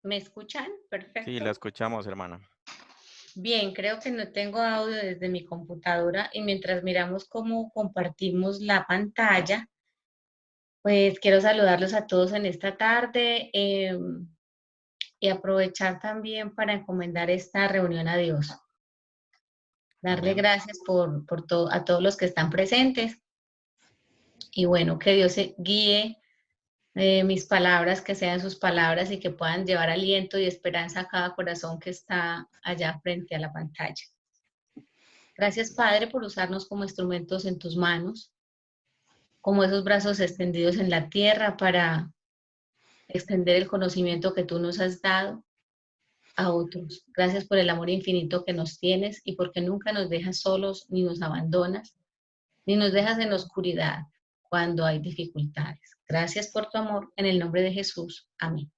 ¿Me escuchan? Sí, la Perfecto. escuchamos, hermana. Bien, creo que no tengo audio desde mi computadora y mientras miramos cómo compartimos la pantalla, pues quiero saludarlos a todos en esta tarde y aprovechar también para encomendar esta reunión a Dios. Darle Amén. gracias por todo, a todos los que están presentes y bueno, que Dios guíe mis palabras, que sean sus palabras y que puedan llevar aliento y esperanza a cada corazón que está allá frente a la pantalla. Gracias, Padre, por usarnos como instrumentos en tus manos, como esos brazos extendidos en la tierra para extender el conocimiento que tú nos has dado a otros. Gracias por el amor infinito que nos tienes y porque nunca nos dejas solos ni nos abandonas, ni nos dejas en la oscuridad cuando hay dificultades. Gracias por tu amor. En el nombre de Jesús. Amén.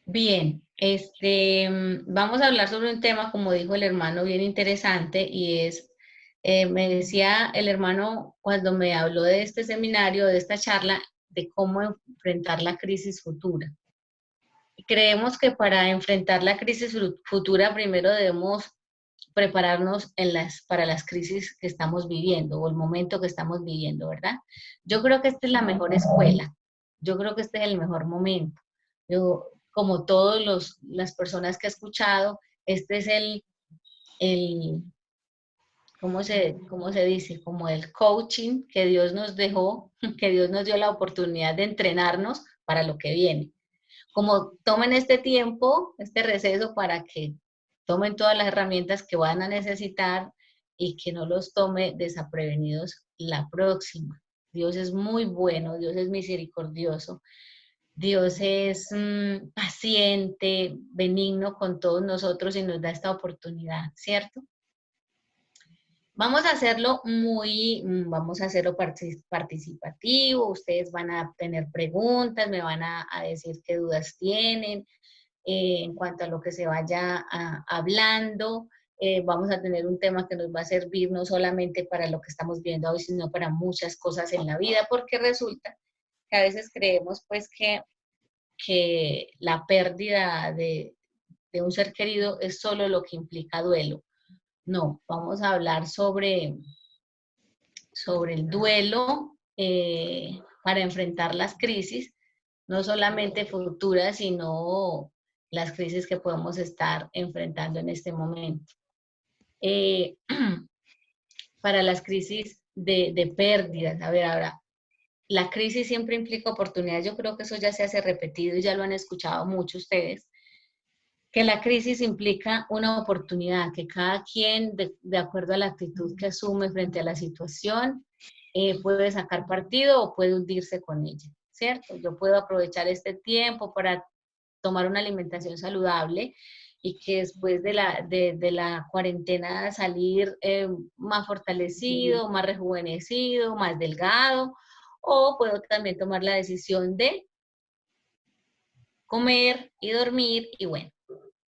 Bien, vamos a hablar sobre un tema, como dijo el hermano, bien interesante y me decía el hermano cuando me habló de este seminario, de esta charla, de cómo enfrentar la crisis futura. Creemos que para enfrentar la crisis futura primero debemos prepararnos para las crisis que estamos viviendo o el momento que estamos viviendo, ¿verdad? Yo creo que esta es la mejor escuela, yo creo que este es el mejor momento. Yo, como todas las personas que he escuchado, este es el ¿cómo se dice? Como el coaching que Dios nos dejó, que Dios nos dio la oportunidad de entrenarnos para lo que viene. Como tomen este tiempo, este receso para que tomen todas las herramientas que van a necesitar y que no los tome desaprevenidos la próxima. Dios es muy bueno, Dios es misericordioso, Dios es paciente, benigno con todos nosotros y nos da esta oportunidad, ¿cierto? Vamos a hacerlo participativo, ustedes van a tener preguntas, me van a decir qué dudas tienen, en cuanto a lo que se vaya hablando. Vamos a tener un tema que nos va a servir no solamente para lo que estamos viendo hoy, sino para muchas cosas en la vida, porque resulta que a veces creemos pues que la pérdida de un ser querido es solo lo que implica duelo. No, vamos a hablar sobre el duelo para enfrentar las crisis, no solamente futuras, sino las crisis que podemos estar enfrentando en este momento. Eh, para las crisis de pérdidas, a ver, ahora, la crisis siempre implica oportunidades, yo creo que eso ya se hace repetido y ya lo han escuchado muchos ustedes, que la crisis implica una oportunidad, que cada quien, de acuerdo a la actitud que asume frente a la situación, puede sacar partido o puede hundirse con ella, ¿cierto? Yo puedo aprovechar este tiempo para tomar una alimentación saludable y que después de la cuarentena salir más fortalecido, más rejuvenecido, más delgado, o puedo también tomar la decisión de comer y dormir y bueno,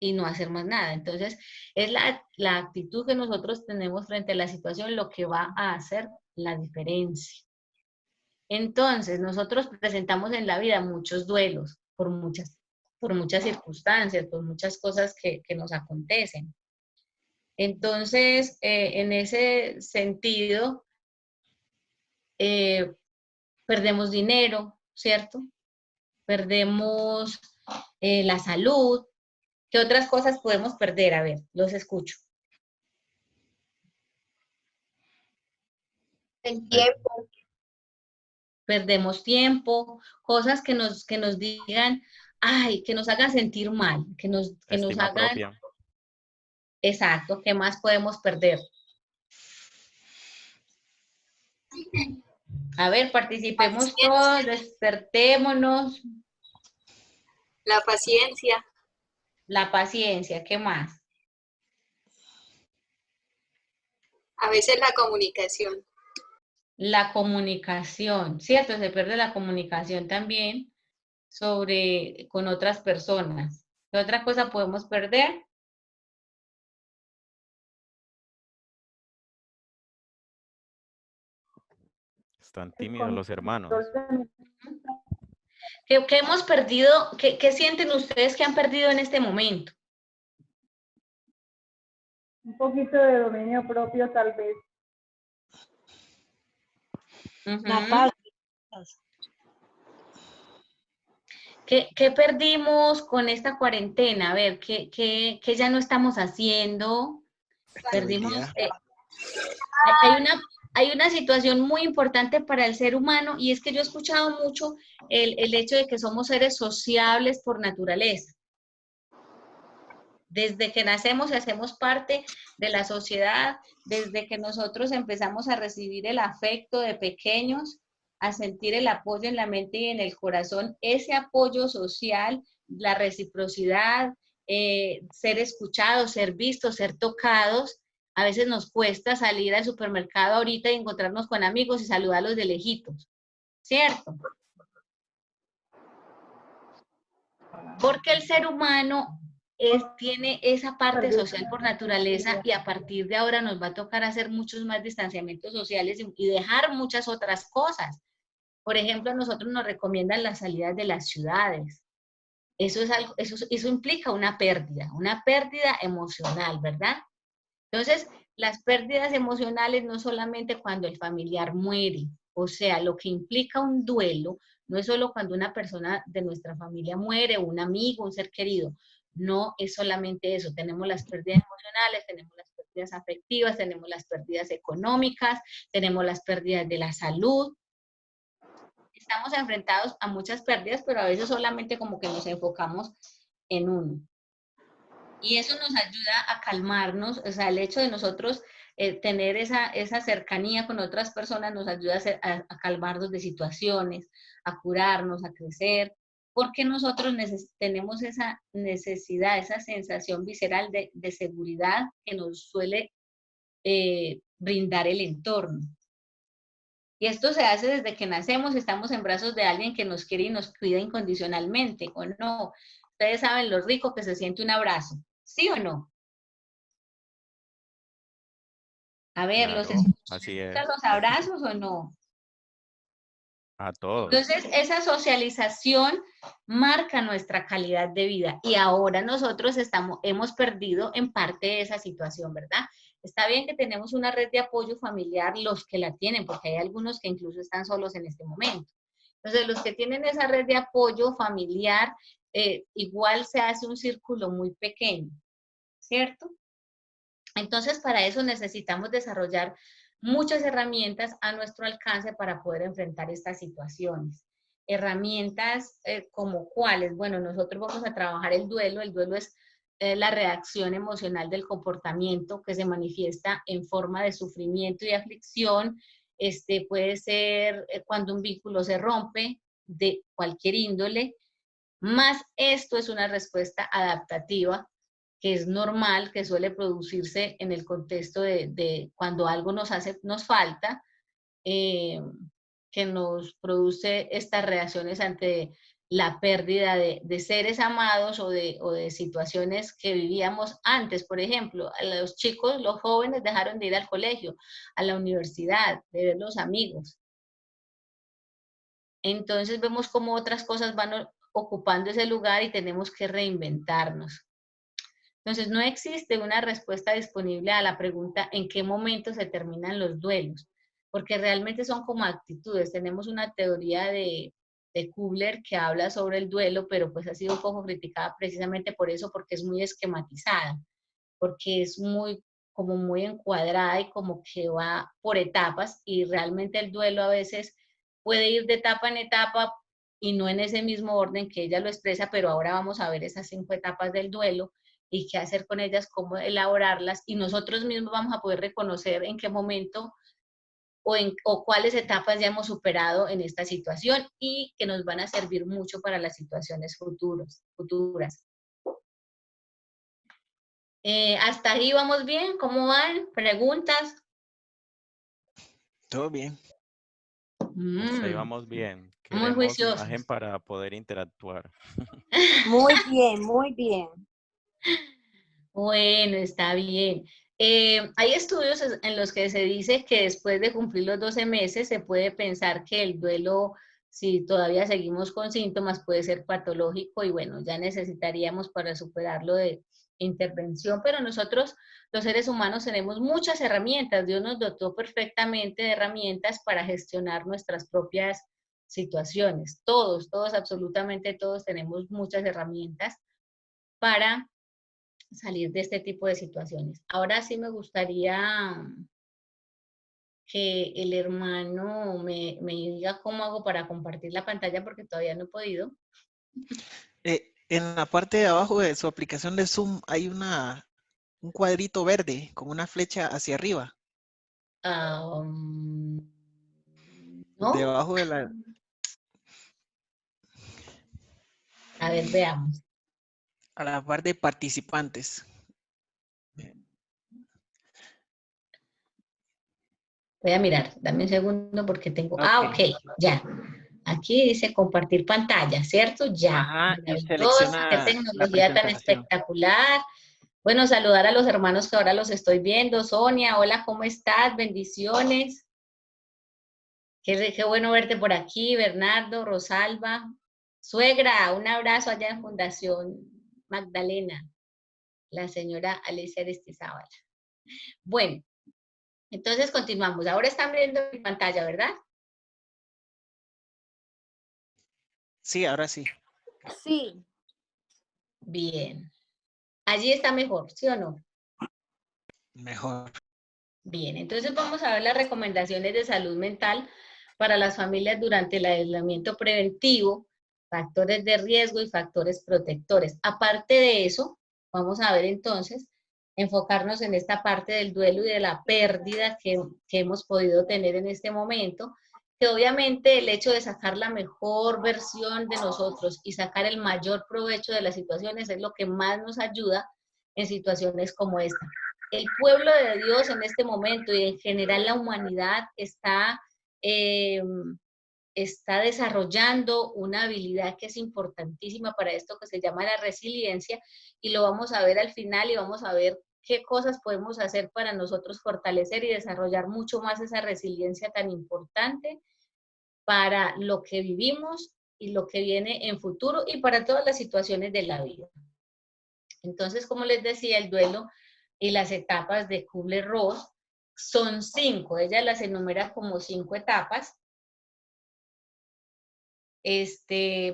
y no hacer más nada. Entonces, es la actitud que nosotros tenemos frente a la situación lo que va a hacer la diferencia. Entonces, nosotros presentamos en la vida muchos duelos por muchas circunstancias, por muchas cosas que nos acontecen. Entonces, en ese sentido, eh, perdemos dinero, ¿cierto? Perdemos la salud. ¿Qué otras cosas podemos perder? A ver, los escucho. El Eh, tiempo, Perdemos tiempo, cosas que nos digan, ay, que nos hagan sentir mal, que nos Estima hagan, propia. exacto, ¿qué más podemos perder? A ver, participemos todos, paciencia, despertémonos, la paciencia, la paciencia, ¿qué más? a veces la comunicación. La comunicación, ¿cierto? Se pierde la comunicación también con otras personas. ¿Qué otra cosa podemos perder? Están tímidos los hermanos. ¿Qué hemos perdido? ¿Qué sienten ustedes que han perdido en este momento? Un poquito de dominio propio, tal vez. Una parte. ¿Qué perdimos con esta cuarentena? A ver, ¿qué ya no estamos haciendo? Perdimos. Hay una situación muy importante para el ser humano y es que yo he escuchado mucho el hecho de que somos seres sociables por naturaleza. Desde que nacemos y hacemos parte de la sociedad, desde que nosotros empezamos a recibir el afecto de pequeños, a sentir el apoyo en la mente y en el corazón, ese apoyo social, la reciprocidad, ser escuchados, ser vistos, ser tocados. A veces nos cuesta salir al supermercado ahorita y encontrarnos con amigos y saludarlos de lejitos, ¿cierto? Porque el ser humano tiene esa parte social por naturaleza y a partir de ahora nos va a tocar hacer muchos más distanciamientos sociales y dejar muchas otras cosas. Por ejemplo, a nosotros nos recomiendan las salidas de las ciudades. Eso implica una pérdida emocional, ¿verdad? Entonces, las pérdidas emocionales no solamente cuando el familiar muere, o sea, lo que implica un duelo no es solo cuando una persona de nuestra familia muere, un amigo, un ser querido, no es solamente eso, tenemos las pérdidas emocionales, tenemos las pérdidas afectivas, tenemos las pérdidas económicas, tenemos las pérdidas de la salud. Estamos enfrentados a muchas pérdidas, pero a veces solamente como que nos enfocamos en uno. Y eso nos ayuda a calmarnos, o sea, el hecho de nosotros tener esa cercanía con otras personas nos ayuda a calmarnos de situaciones, a curarnos, a crecer, porque nosotros tenemos esa necesidad, esa sensación visceral de seguridad que nos suele brindar el entorno. Y esto se hace desde que nacemos, estamos en brazos de alguien que nos quiere y nos cuida incondicionalmente, ¿o no? Ustedes saben lo rico que se siente un abrazo, ¿sí o no? A ver, Claro, ¿los así es. escuchan los abrazos o no? A todos. Entonces, esa socialización marca nuestra calidad de vida y ahora nosotros hemos perdido en parte esa situación, ¿verdad? Está bien que tenemos una red de apoyo familiar, los que la tienen, porque hay algunos que incluso están solos en este momento. Entonces, los que tienen esa red de apoyo familiar, igual se hace un círculo muy pequeño, ¿cierto? Entonces, para eso necesitamos desarrollar muchas herramientas a nuestro alcance para poder enfrentar estas situaciones. Herramientas como cuáles. Bueno, nosotros vamos a trabajar el duelo. El duelo es la reacción emocional del comportamiento que se manifiesta en forma de sufrimiento y aflicción. Puede ser cuando un vínculo se rompe de cualquier índole, más esto es una respuesta adaptativa que es normal, que suele producirse en el contexto de cuando algo nos falta, que nos produce estas reacciones ante la pérdida de seres amados o de situaciones que vivíamos antes. Por ejemplo, a los chicos, los jóvenes dejaron de ir al colegio, a la universidad, de ver los amigos. Entonces vemos cómo otras cosas van ocupando ese lugar y tenemos que reinventarnos. Entonces, no existe una respuesta disponible a la pregunta ¿en qué momento se terminan los duelos? Porque realmente son como actitudes. Tenemos una teoría de Kubler que habla sobre el duelo, pero pues ha sido un poco criticada precisamente por eso, porque es muy esquematizada, porque es como muy encuadrada y como que va por etapas y realmente el duelo a veces puede ir de etapa en etapa y no en ese mismo orden que ella lo expresa, pero ahora vamos a ver esas 5 etapas del duelo y qué hacer con ellas, cómo elaborarlas, y nosotros mismos vamos a poder reconocer en qué momento o cuáles etapas ya hemos superado en esta situación y que nos van a servir mucho para las situaciones futuras. ¿Hasta ahí vamos bien? ¿Cómo van? ¿Preguntas? Todo bien. Hasta ahí vamos bien. Muy Queremos juiciosos. imagen para poder interactuar. Muy bien, muy bien. Bueno, está bien. Hay estudios en los que se dice que después de cumplir los 12 meses se puede pensar que el duelo Si todavía seguimos con síntomas, puede ser patológico y bueno, ya necesitaríamos para superarlo de intervención, pero nosotros, los seres humanos, tenemos muchas herramientas. Dios nos dotó perfectamente de herramientas para gestionar nuestras propias situaciones. Todos, absolutamente todos tenemos muchas herramientas para salir de este tipo de situaciones. Ahora sí me gustaría que el hermano me diga cómo hago para compartir la pantalla porque todavía no he podido. En la parte de abajo de su aplicación de Zoom hay un cuadrito verde con una flecha hacia arriba. ¿No? Debajo de la... A ver, veamos. A la parte de participantes. Voy a mirar, dame un segundo porque tengo... Okay. ok, ya. Aquí dice compartir pantalla, ¿cierto? Ya. Ajá, y Maravilloso, qué selecciona la tecnología tan presentación. espectacular. Bueno, saludar a los hermanos que ahora los estoy viendo. Sonia, hola, ¿cómo estás? Bendiciones. Qué bueno verte por aquí, Bernardo, Rosalba. Suegra, un abrazo allá en Fundación Magdalena, la señora Alicia Aristizábal. Bueno, entonces continuamos. Ahora están viendo mi pantalla, ¿verdad? Sí, ahora sí. Sí. Bien. Allí está mejor, ¿sí o no? Mejor. Bien, entonces vamos a ver las recomendaciones de salud mental para las familias durante el aislamiento preventivo, factores de riesgo y factores protectores. Aparte de eso, vamos a ver entonces, enfocarnos en esta parte del duelo y de la pérdida que hemos podido tener en este momento, que obviamente el hecho de sacar la mejor versión de nosotros y sacar el mayor provecho de las situaciones es lo que más nos ayuda en situaciones como esta. El pueblo de Dios en este momento y en general la humanidad está desarrollando una habilidad que es importantísima para esto que se llama la resiliencia y lo vamos a ver al final y vamos a ver qué cosas podemos hacer para nosotros fortalecer y desarrollar mucho más esa resiliencia tan importante para lo que vivimos y lo que viene en futuro y para todas las situaciones de la vida. Entonces, como les decía, el duelo y las etapas de Kubler-Ross son 5. Ella las enumera como 5 etapas.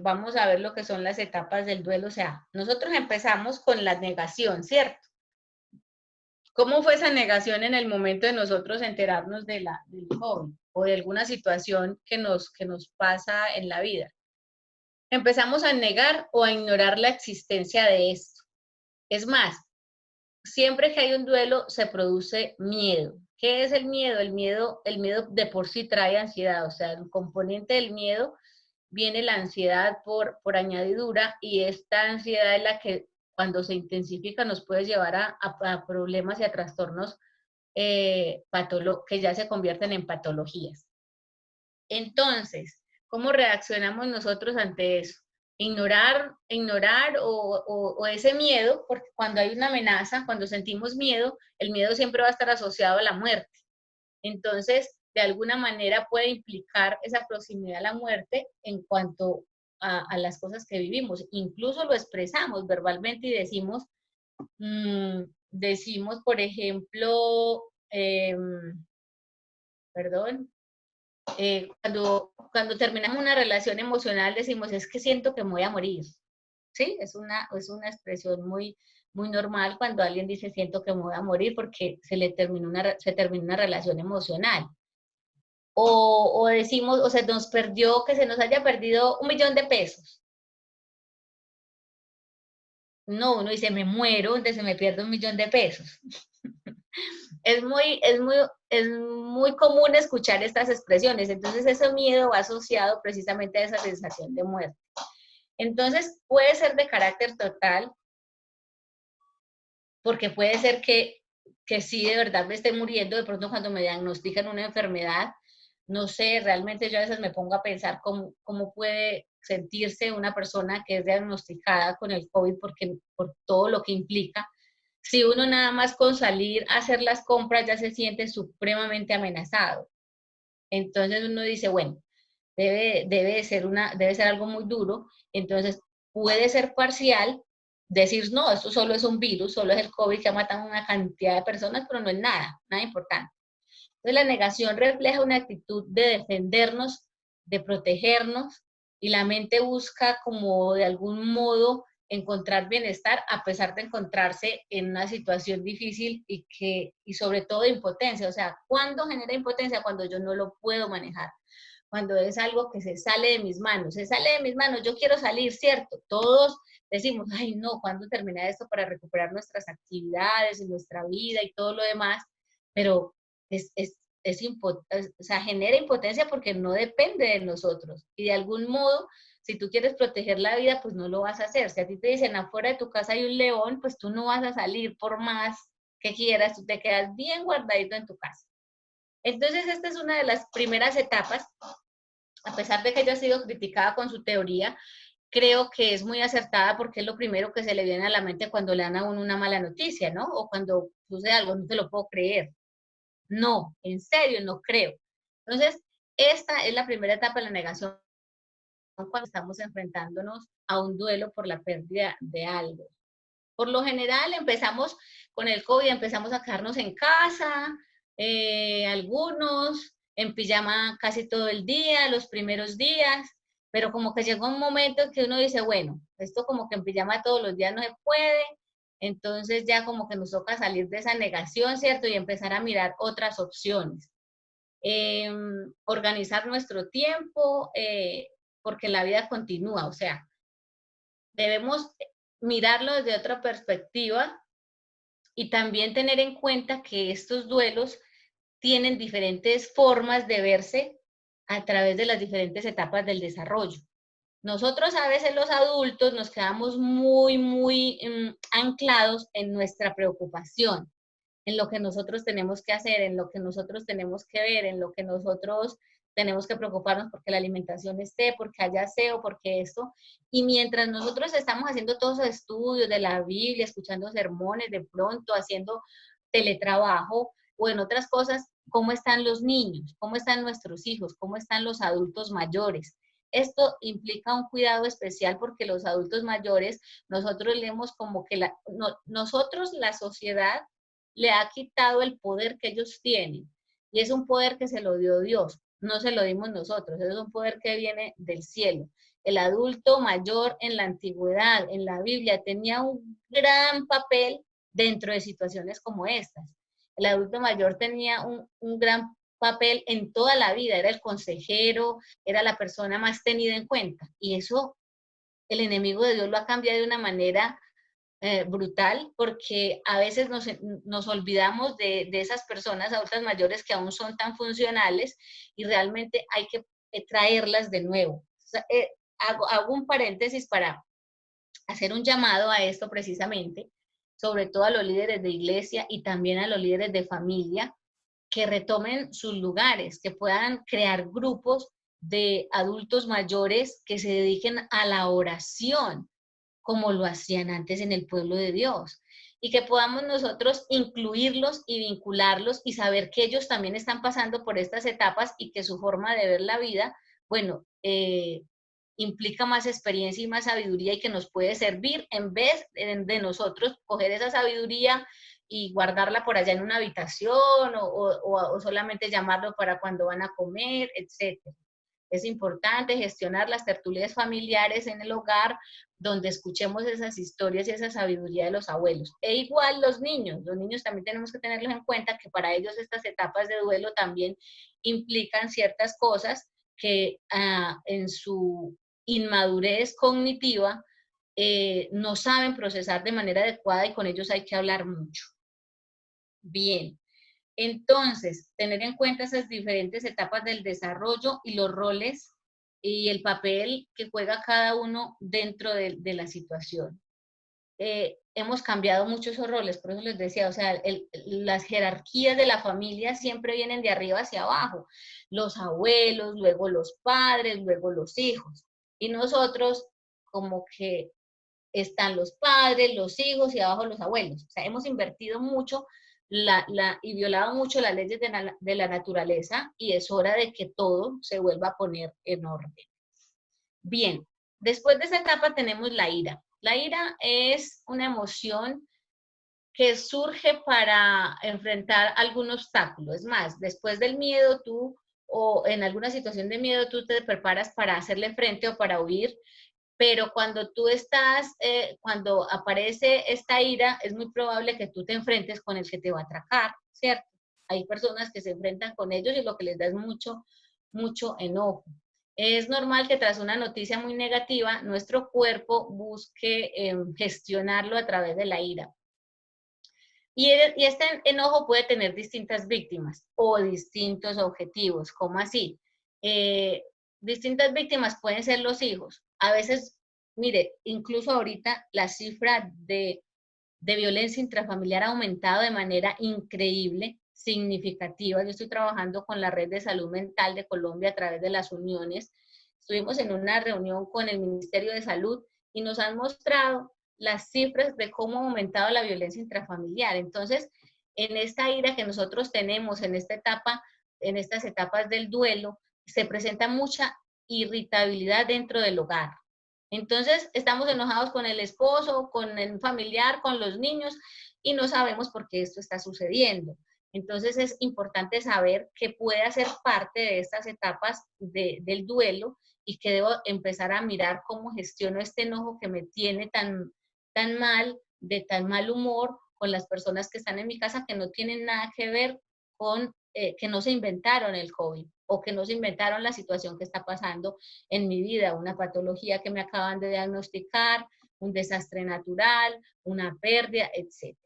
Vamos a ver lo que son las etapas del duelo. O sea, nosotros empezamos con la negación, ¿cierto? ¿Cómo fue esa negación en el momento de nosotros enterarnos del COVID o de alguna situación que nos pasa en la vida? Empezamos a negar o a ignorar la existencia de esto. Es más, siempre que hay un duelo se produce miedo. ¿Qué es el miedo? El miedo de por sí trae ansiedad, o sea, el componente del miedo viene la ansiedad por añadidura y esta ansiedad es la que cuando se intensifica nos puede llevar a problemas y a trastornos que ya se convierten en patologías. Entonces, ¿cómo reaccionamos nosotros ante eso? Ignorar o ese miedo, porque cuando hay una amenaza, cuando sentimos miedo, el miedo siempre va a estar asociado a la muerte. Entonces, de alguna manera puede implicar esa proximidad a la muerte en cuanto a las cosas que vivimos. Incluso lo expresamos verbalmente y decimos, por ejemplo, cuando terminamos una relación emocional decimos, es que siento que me voy a morir. ¿Sí? Es una expresión muy, muy normal cuando alguien dice siento que me voy a morir porque se terminó una relación emocional. O decimos, o se nos perdió, que se nos haya perdido 1 millón de pesos. No, uno dice, me muero, entonces se me pierde 1 millón de pesos. Es muy común escuchar estas expresiones, entonces ese miedo va asociado precisamente a esa sensación de muerte. Entonces puede ser de carácter total, porque puede ser que sí de verdad me esté muriendo, de pronto cuando me diagnostican una enfermedad, no sé, realmente yo a veces me pongo a pensar cómo puede sentirse una persona que es diagnosticada con el COVID por todo lo que implica. Si uno nada más con salir a hacer las compras ya se siente supremamente amenazado. Entonces uno dice, bueno, debe ser algo muy duro. Entonces, puede ser parcial, decir, no, esto solo es un virus, solo es el COVID que ha matado a una cantidad de personas, pero no es nada importante. Entonces, la negación refleja una actitud de defendernos, de protegernos, y la mente busca como de algún modo encontrar bienestar a pesar de encontrarse en una situación difícil y sobre todo impotencia. O sea, ¿cuándo genera impotencia? Cuando yo no lo puedo manejar, cuando es algo que se sale de mis manos. Se sale de mis manos, yo quiero salir, ¿cierto? Todos decimos, ay no, ¿cuándo termina esto para recuperar nuestras actividades y nuestra vida y todo lo demás? Pero o sea, genera impotencia porque no depende de nosotros. Y de algún modo, si tú quieres proteger la vida, pues no lo vas a hacer. Si a ti te dicen afuera de tu casa hay un león, pues tú no vas a salir por más que quieras, tú te quedas bien guardadito en tu casa. Entonces, esta es una de las primeras etapas. A pesar de que ella ha sido criticada con su teoría, creo que es muy acertada porque es lo primero que se le viene a la mente cuando le dan a uno una mala noticia, ¿no? O cuando sucede algo, no te lo puedo creer. No, en serio, no creo. Entonces, esta es la primera etapa de la negación cuando estamos enfrentándonos a un duelo por la pérdida de algo. Por lo general empezamos con el COVID, empezamos a quedarnos en casa, algunos en pijama casi todo el día, los primeros días, pero como que llegó un momento en que uno dice, bueno, esto como que en pijama todos los días no se puede, entonces ya como que nos toca salir de esa negación, ¿cierto? Y empezar a mirar otras opciones. Organizar nuestro tiempo, porque la vida continúa, o sea, debemos mirarlo desde otra perspectiva y también tener en cuenta que estos duelos tienen diferentes formas de verse a través de las diferentes etapas del desarrollo. Nosotros a veces los adultos nos quedamos muy anclados en nuestra preocupación, en lo que nosotros tenemos que hacer, en lo que nosotros tenemos que ver, en lo que nosotros tenemos que preocuparnos porque la alimentación esté, porque haya aseo, porque esto. Y mientras nosotros estamos haciendo todos esos estudios de la Biblia, escuchando sermones, de pronto haciendo teletrabajo o en otras cosas, ¿cómo están los niños? ¿Cómo están nuestros hijos? ¿Cómo están los adultos mayores? Esto implica un cuidado especial porque los adultos mayores, nosotros leemos como que nosotros, la sociedad, le ha quitado el poder que ellos tienen. Y es un poder que se lo dio Dios, no se lo dimos nosotros, es un poder que viene del cielo. El adulto mayor en la antigüedad, en la Biblia, tenía un gran papel dentro de situaciones como estas. El adulto mayor tenía un gran papel en toda la vida, era el consejero, era la persona más tenida en cuenta. Y eso el enemigo de Dios lo ha cambiado de una manera brutal, porque a veces nos olvidamos de esas personas adultas mayores que aún son tan funcionales y realmente hay que traerlas de nuevo. O sea, hago un paréntesis para hacer un llamado a esto precisamente, sobre todo a los líderes de iglesia y también a los líderes de familia, que retomen sus lugares, que puedan crear grupos de adultos mayores que se dediquen a la oración, como lo hacían antes en el pueblo de Dios, y que podamos nosotros incluirlos y vincularlos y saber que ellos también están pasando por estas etapas y que su forma de ver la vida, bueno, implica más experiencia y más sabiduría y que nos puede servir en vez de nosotros coger esa sabiduría y guardarla por allá en una habitación o solamente llamarlo para cuando van a comer, etcétera. Es importante gestionar las tertulias familiares en el hogar donde escuchemos esas historias y esa sabiduría de los abuelos. E igual los niños también tenemos que tenerlos en cuenta que para ellos estas etapas de duelo también implican ciertas cosas que en su inmadurez cognitiva no saben procesar de manera adecuada y con ellos hay que hablar mucho. Bien. Entonces, tener en cuenta esas diferentes etapas del desarrollo y los roles y el papel que juega cada uno dentro de la situación. Hemos cambiado mucho esos roles, por eso les decía, o sea, las jerarquías de la familia siempre vienen de arriba hacia abajo. Los abuelos, luego los padres, luego los hijos. Y nosotros como que están los padres, los hijos y abajo los abuelos. O sea, hemos invertido mucho y violado mucho las leyes de la naturaleza, y es hora de que todo se vuelva a poner en orden. Bien, después de esa etapa tenemos la ira. La ira es una emoción que surge para enfrentar algún obstáculo. Es más, después del miedo o en alguna situación de miedo, tú te preparas para hacerle frente o para huir, pero cuando cuando aparece esta ira, es muy probable que tú te enfrentes con el que te va a atracar, ¿cierto? Hay personas que se enfrentan con ellos y lo que les da es mucho enojo. Es normal que tras una noticia muy negativa, nuestro cuerpo busque gestionarlo a través de la ira. Y este enojo puede tener distintas víctimas o distintos objetivos. ¿Cómo así? Distintas víctimas pueden ser los hijos. A veces, mire, incluso ahorita la cifra de violencia intrafamiliar ha aumentado de manera increíble, significativa. Yo estoy trabajando con la Red de Salud Mental de Colombia a través de las uniones. Estuvimos en una reunión con el Ministerio de Salud y nos han mostrado las cifras de cómo ha aumentado la violencia intrafamiliar. Entonces, en esta ira que nosotros tenemos en esta etapa, en estas etapas del duelo, se presenta mucha irritabilidad dentro del hogar. Entonces, estamos enojados con el esposo, con el familiar, con los niños, y no sabemos por qué esto está sucediendo. Entonces, es importante saber que puede hacer parte de estas etapas del duelo y que debo empezar a mirar cómo gestiono este enojo que me tiene tan mal, de tan mal humor con las personas que están en mi casa, que no tienen nada que ver con, que no se inventaron el COVID o que no se inventaron la situación que está pasando en mi vida, una patología que me acaban de diagnosticar, un desastre natural, una pérdida, etc.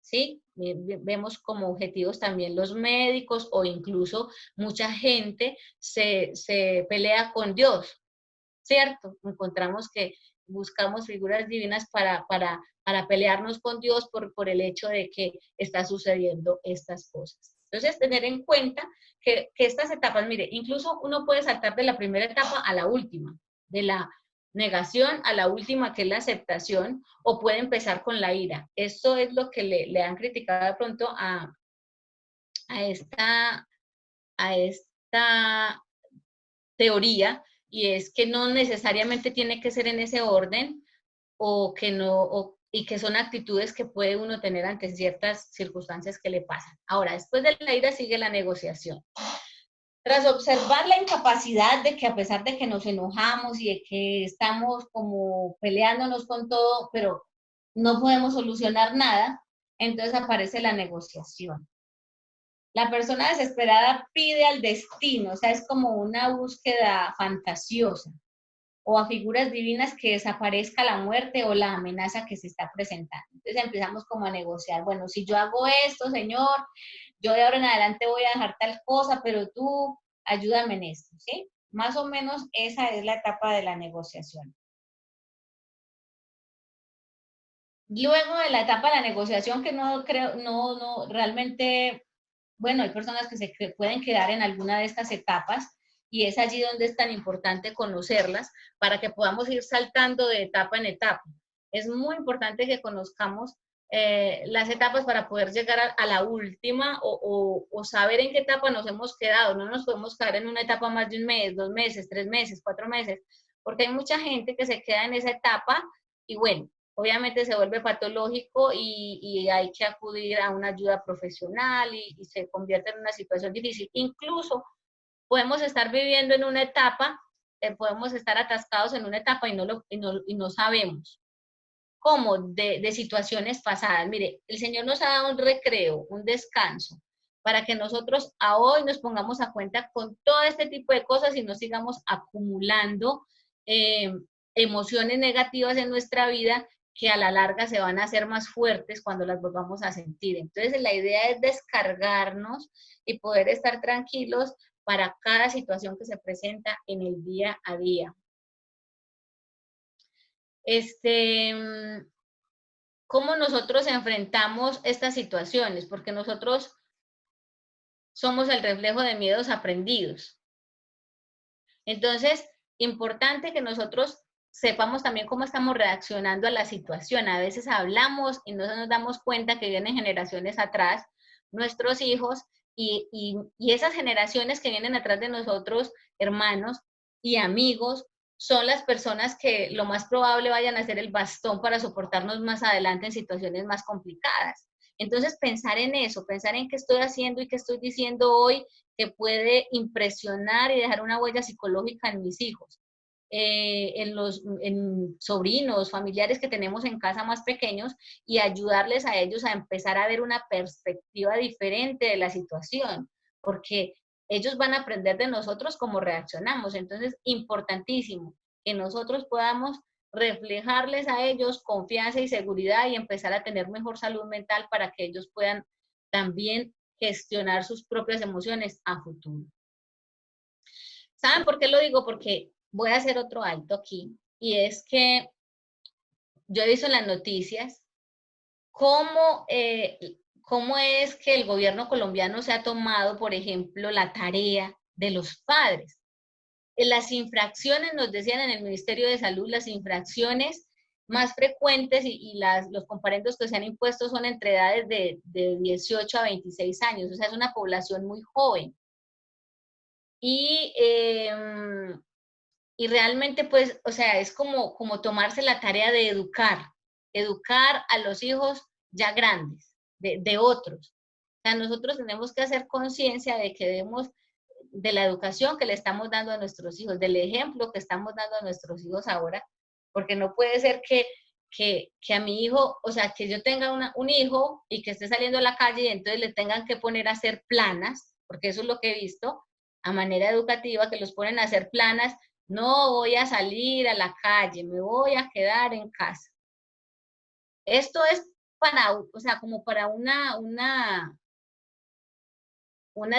¿Sí? Vemos como objetivos también los médicos o incluso mucha gente se pelea con Dios, ¿cierto? Encontramos que buscamos figuras divinas para pelearnos con Dios por el hecho de que está sucediendo estas cosas. Entonces, tener en cuenta que estas etapas, mire, incluso uno puede saltar de la primera etapa a la última, de la negación a la última, que es la aceptación, o puede empezar con la ira. Esto es lo que le han criticado de pronto a esta teoría, y es que no necesariamente tiene que ser en ese orden, y que son actitudes que puede uno tener ante ciertas circunstancias que le pasan. Ahora, después de la ira sigue la negociación. Tras observar la incapacidad de que, a pesar de que nos enojamos y de que estamos como peleándonos con todo, pero no podemos solucionar nada, entonces aparece la negociación. La persona desesperada pide al destino, o sea, es como una búsqueda fantasiosa, o a figuras divinas que desaparezca la muerte o la amenaza que se está presentando. Entonces empezamos como a negociar, bueno, si yo hago esto, Señor, yo de ahora en adelante voy a dejar tal cosa, pero tú ayúdame en esto, ¿sí? Más o menos esa es la etapa de la negociación. Luego de la etapa de la negociación, que no creo, no, realmente, bueno, hay personas que se pueden quedar en alguna de estas etapas, y es allí donde es tan importante conocerlas para que podamos ir saltando de etapa en etapa. Es muy importante que conozcamos las etapas para poder llegar a la última o saber en qué etapa nos hemos quedado. No nos podemos quedar en una etapa más de un mes, 2 meses, 3 meses, 4 meses, porque hay mucha gente que se queda en esa etapa y bueno, obviamente se vuelve patológico y hay que acudir a una ayuda profesional y se convierte en una situación difícil. Incluso podemos estar viviendo en una etapa, podemos estar atascados en una etapa y no sabemos. ¿Cómo? De situaciones pasadas. Mire, el Señor nos ha dado un recreo, un descanso, para que nosotros a hoy nos pongamos a cuenta con todo este tipo de cosas y no sigamos acumulando emociones negativas en nuestra vida que a la larga se van a hacer más fuertes cuando las volvamos a sentir. Entonces, la idea es descargarnos y poder estar tranquilos para cada situación que se presenta en el día a día. ¿Cómo nosotros enfrentamos estas situaciones? Porque nosotros somos el reflejo de miedos aprendidos. Entonces, importante que nosotros sepamos también cómo estamos reaccionando a la situación. A veces hablamos y no nos damos cuenta que vienen generaciones atrás, nuestros hijos y esas generaciones que vienen atrás de nosotros, hermanos y amigos, son las personas que lo más probable vayan a ser el bastón para soportarnos más adelante en situaciones más complicadas. Entonces, pensar en eso, pensar en qué estoy haciendo y qué estoy diciendo hoy que puede impresionar y dejar una huella psicológica en mis hijos, en sobrinos, familiares que tenemos en casa más pequeños, y ayudarles a ellos a empezar a ver una perspectiva diferente de la situación, porque ellos van a aprender de nosotros cómo reaccionamos. Entonces, importantísimo que nosotros podamos reflejarles a ellos confianza y seguridad y empezar a tener mejor salud mental para que ellos puedan también gestionar sus propias emociones a futuro. ¿Saben por qué lo digo? Porque voy a hacer otro alto aquí, y es que yo he visto en las noticias cómo es que el gobierno colombiano se ha tomado, por ejemplo, la tarea de los padres. Las infracciones, nos decían en el Ministerio de Salud, las infracciones más frecuentes y los comparendos que se han impuesto son entre edades de 18 a 26 años, o sea, es una población muy joven. Y realmente, pues, o sea, es como tomarse la tarea de educar a los hijos ya grandes, de otros. O sea, nosotros tenemos que hacer conciencia de que de la educación que le estamos dando a nuestros hijos, del ejemplo que estamos dando a nuestros hijos ahora, porque no puede ser que a mi hijo, o sea, que yo tenga un hijo y que esté saliendo a la calle y entonces le tengan que poner a hacer planas, porque eso es lo que he visto, a manera educativa, que los ponen a hacer planas. No voy a salir a la calle, me voy a quedar en casa. Esto es para, o sea, como para una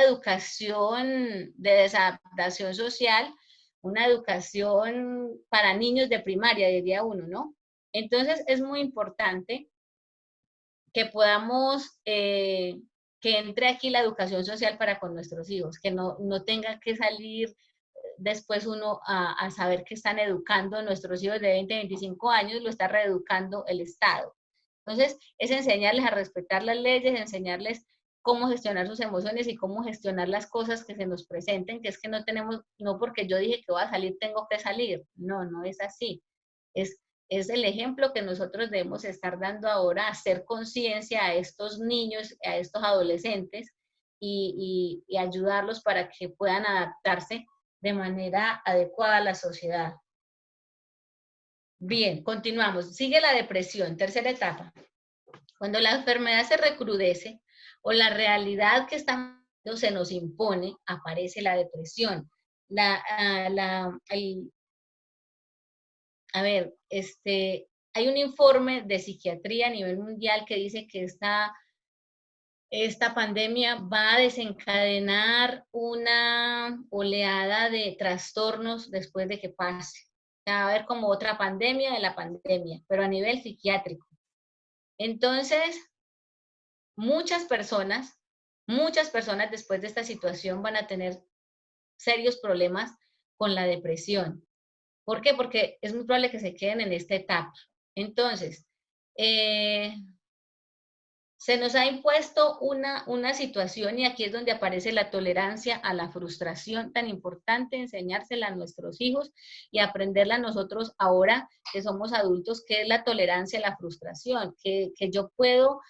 educación de desadaptación social, una educación para niños de primaria, diría uno, ¿no? Entonces, es muy importante que podamos, que entre aquí la educación social para con nuestros hijos, que no tenga que salir después uno a saber que están educando a nuestros hijos de 20, 25 años, lo está reeducando el Estado. Entonces, es enseñarles a respetar las leyes, enseñarles cómo gestionar sus emociones y cómo gestionar las cosas que se nos presenten, que es que no porque yo dije que voy a salir, tengo que salir. No, no es así. Es el ejemplo que nosotros debemos estar dando ahora, hacer conciencia a estos niños, a estos adolescentes y ayudarlos para que puedan adaptarse de manera adecuada a la sociedad. Bien, continuamos. Sigue la depresión, tercera etapa. Cuando la enfermedad se recrudece o la realidad que estamos se nos impone, aparece la depresión. Hay un informe de psiquiatría a nivel mundial que dice que esta pandemia va a desencadenar una oleada de trastornos después de que pase. Va a haber como otra pandemia de la pandemia, pero a nivel psiquiátrico. Entonces, muchas personas después de esta situación van a tener serios problemas con la depresión. ¿Por qué? Porque es muy probable que se queden en esta etapa. Entonces, se nos ha impuesto una situación, y aquí es donde aparece la tolerancia a la frustración, tan importante enseñársela a nuestros hijos y aprenderla nosotros ahora que somos adultos, qué es la tolerancia a la frustración, que yo puedo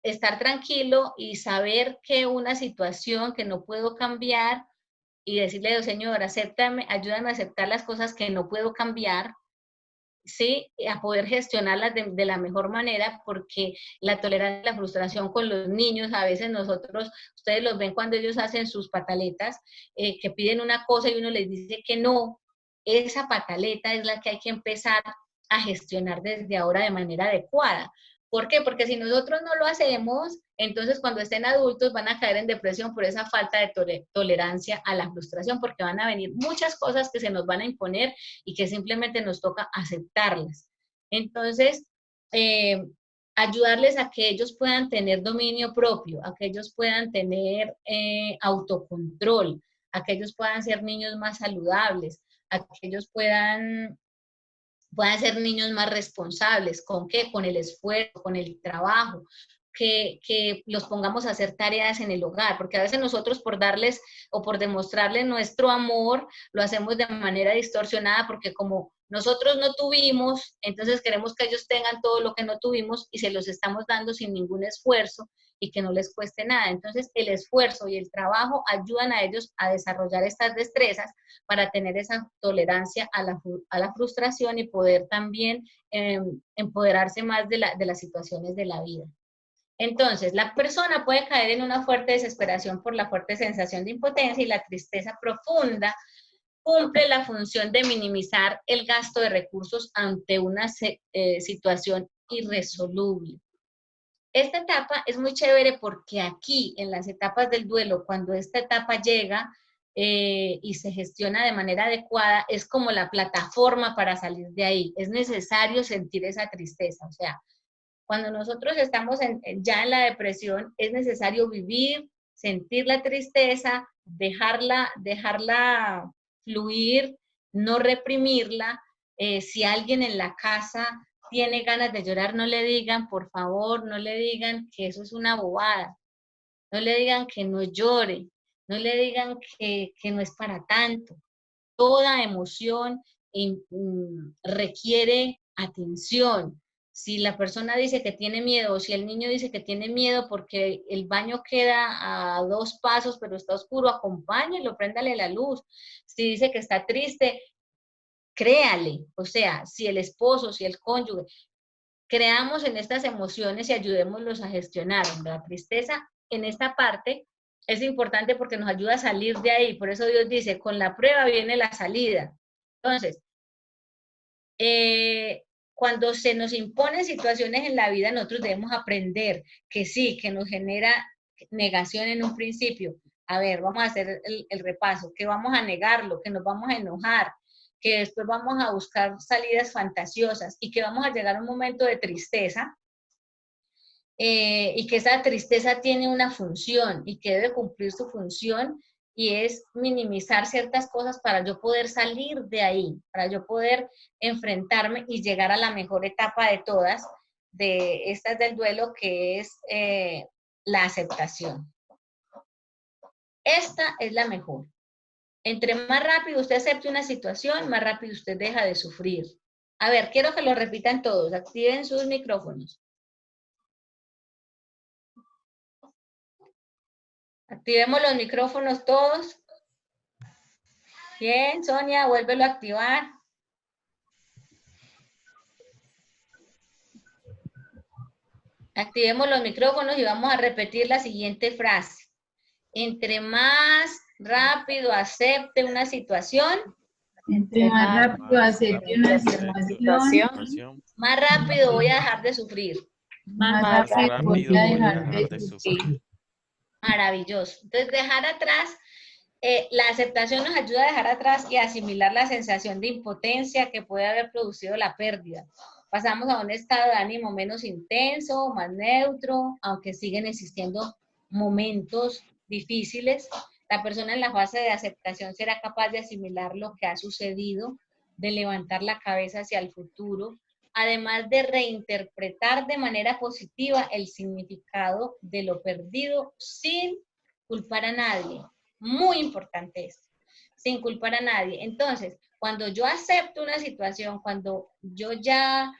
estar tranquilo y saber que una situación que no puedo cambiar y decirle, oh, Señor, acéptame, ayúdame a aceptar las cosas que no puedo cambiar, ¿sí? A poder gestionarlas de la mejor manera, porque la tolerancia a la frustración con los niños, a veces ustedes los ven cuando ellos hacen sus pataletas, que piden una cosa y uno les dice que no, esa pataleta es la que hay que empezar a gestionar desde ahora de manera adecuada. ¿Por qué? Porque si nosotros no lo hacemos, entonces cuando estén adultos van a caer en depresión por esa falta de tolerancia a la frustración, porque van a venir muchas cosas que se nos van a imponer y que simplemente nos toca aceptarlas. Entonces, ayudarles a que ellos puedan tener dominio propio, a que ellos puedan tener autocontrol, a que ellos puedan ser niños más saludables, a que ellos puedan ser niños más responsables. ¿Con qué? Con el esfuerzo, con el trabajo, que los pongamos a hacer tareas en el hogar, porque a veces nosotros por darles o por demostrarles nuestro amor, lo hacemos de manera distorsionada, porque como nosotros no tuvimos, entonces queremos que ellos tengan todo lo que no tuvimos y se los estamos dando sin ningún esfuerzo y que no les cueste nada. Entonces el esfuerzo y el trabajo ayudan a ellos a desarrollar estas destrezas para tener esa tolerancia a la frustración y poder también empoderarse más de las situaciones de la vida. Entonces, la persona puede caer en una fuerte desesperación por la fuerte sensación de impotencia y la tristeza profunda cumple la función de minimizar el gasto de recursos ante una situación irresoluble. Esta etapa es muy chévere porque aquí, en las etapas del duelo, cuando esta etapa llega y se gestiona de manera adecuada, es como la plataforma para salir de ahí. Es necesario sentir esa tristeza, o sea, cuando nosotros estamos ya en la depresión, es necesario vivir, sentir la tristeza, dejarla fluir, no reprimirla. Si alguien en la casa tiene ganas de llorar, no le digan, por favor, no le digan que eso es una bobada. No le digan que no llore, no le digan que no es para tanto. Toda emoción requiere atención. Si la persona dice que tiene miedo, o si el niño dice que tiene miedo porque el baño queda a 2 pasos, pero está oscuro, acompáñelo, préndale la luz. Si dice que está triste, créale. O sea, si el esposo, si el cónyuge, creamos en estas emociones y ayudémoslos a gestionar. La tristeza en esta parte es importante porque nos ayuda a salir de ahí. Por eso Dios dice, con la prueba viene la salida. Entonces, cuando se nos imponen situaciones en la vida, nosotros debemos aprender que sí, que nos genera negación en un principio. A ver, vamos a hacer el repaso, que vamos a negarlo, que nos vamos a enojar, que después vamos a buscar salidas fantasiosas y que vamos a llegar a un momento de tristeza y que esa tristeza tiene una función y que debe cumplir su función y es minimizar ciertas cosas para yo poder salir de ahí, para yo poder enfrentarme y llegar a la mejor etapa de todas, de estas del duelo, que es la aceptación. Esta es la mejor. Entre más rápido usted acepte una situación, más rápido usted deja de sufrir. A ver, quiero que lo repitan todos. Activen sus micrófonos. Activemos los micrófonos todos. Bien, Sonia, vuélvelo a activar. Activemos los micrófonos y vamos a repetir la siguiente frase. Entre más rápido acepte una situación, entre más rápido acepte una situación, más rápido voy a dejar de sufrir. Más rápido voy a dejar de sufrir. Maravilloso. Entonces, dejar atrás, la aceptación nos ayuda a dejar atrás y asimilar la sensación de impotencia que puede haber producido la pérdida. Pasamos a un estado de ánimo menos intenso, más neutro, aunque siguen existiendo momentos difíciles. La persona en la fase de aceptación será capaz de asimilar lo que ha sucedido, de levantar la cabeza hacia el futuro, además de reinterpretar de manera positiva el significado de lo perdido sin culpar a nadie. Muy importante esto, sin culpar a nadie. Entonces, cuando yo acepto una situación, cuando yo ya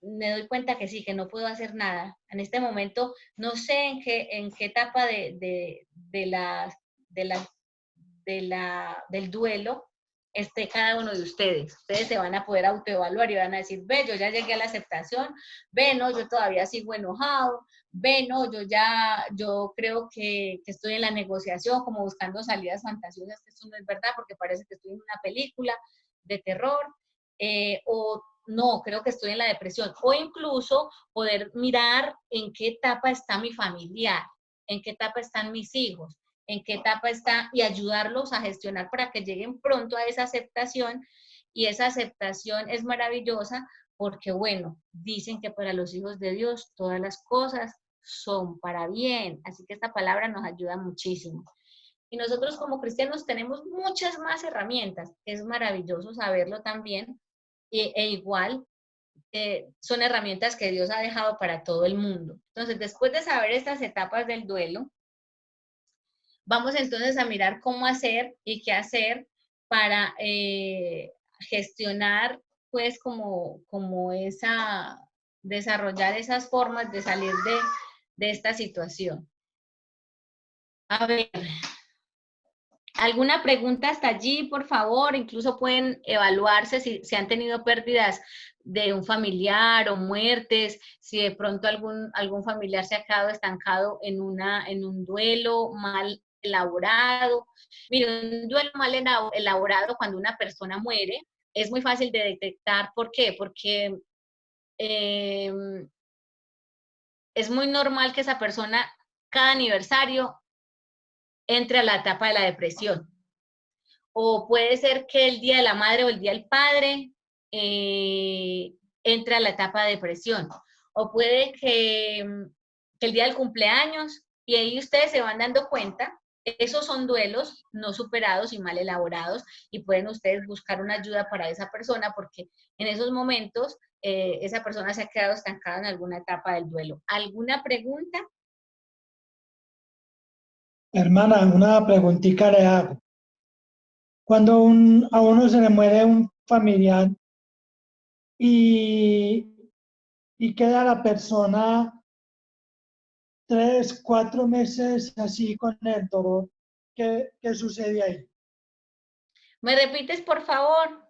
me doy cuenta que sí, que no puedo hacer nada, en este momento no sé en qué etapa del duelo esté cada uno de ustedes. Ustedes se van a poder autoevaluar y van a decir, ve, yo ya llegué a la aceptación, ve, no, yo todavía sigo enojado, ve, no, yo creo que estoy en la negociación, como buscando salidas fantasiosas, que esto no es verdad, porque parece que estoy en una película de terror, o no, creo que estoy en la depresión, o incluso poder mirar en qué etapa está mi familiar, en qué etapa están mis hijos, en qué etapa está y ayudarlos a gestionar para que lleguen pronto a esa aceptación. Y esa aceptación es maravillosa porque, bueno, dicen que para los hijos de Dios todas las cosas son para bien. Así que esta palabra nos ayuda muchísimo. Y nosotros como cristianos tenemos muchas más herramientas. Es maravilloso saberlo también. E igual, son herramientas que Dios ha dejado para todo el mundo. Entonces, después de saber estas etapas del duelo, vamos entonces a mirar cómo hacer y qué hacer para gestionar, pues, como desarrollar esas formas de salir de esta situación. A ver, ¿alguna pregunta hasta allí, por favor? Incluso pueden evaluarse si han tenido pérdidas de un familiar o muertes, si de pronto algún familiar se ha quedado estancado en un duelo mal elaborado. Mire, un duelo mal elaborado cuando una persona muere es muy fácil de detectar. ¿Por qué? Porque es muy normal que esa persona, cada aniversario, entre a la etapa de la depresión. O puede ser que el día de la madre o el día del padre entre a la etapa de depresión. O puede que el día del cumpleaños, y ahí ustedes se van dando cuenta, esos son duelos no superados y mal elaborados, y pueden ustedes buscar una ayuda para esa persona, porque en esos momentos esa persona se ha quedado estancada en alguna etapa del duelo. ¿Alguna pregunta? Hermana, una preguntita le hago. Cuando a uno se le muere un familiar y queda la persona 3, 4 meses así con el dolor, ¿qué sucede ahí? ¿Me repites, por favor?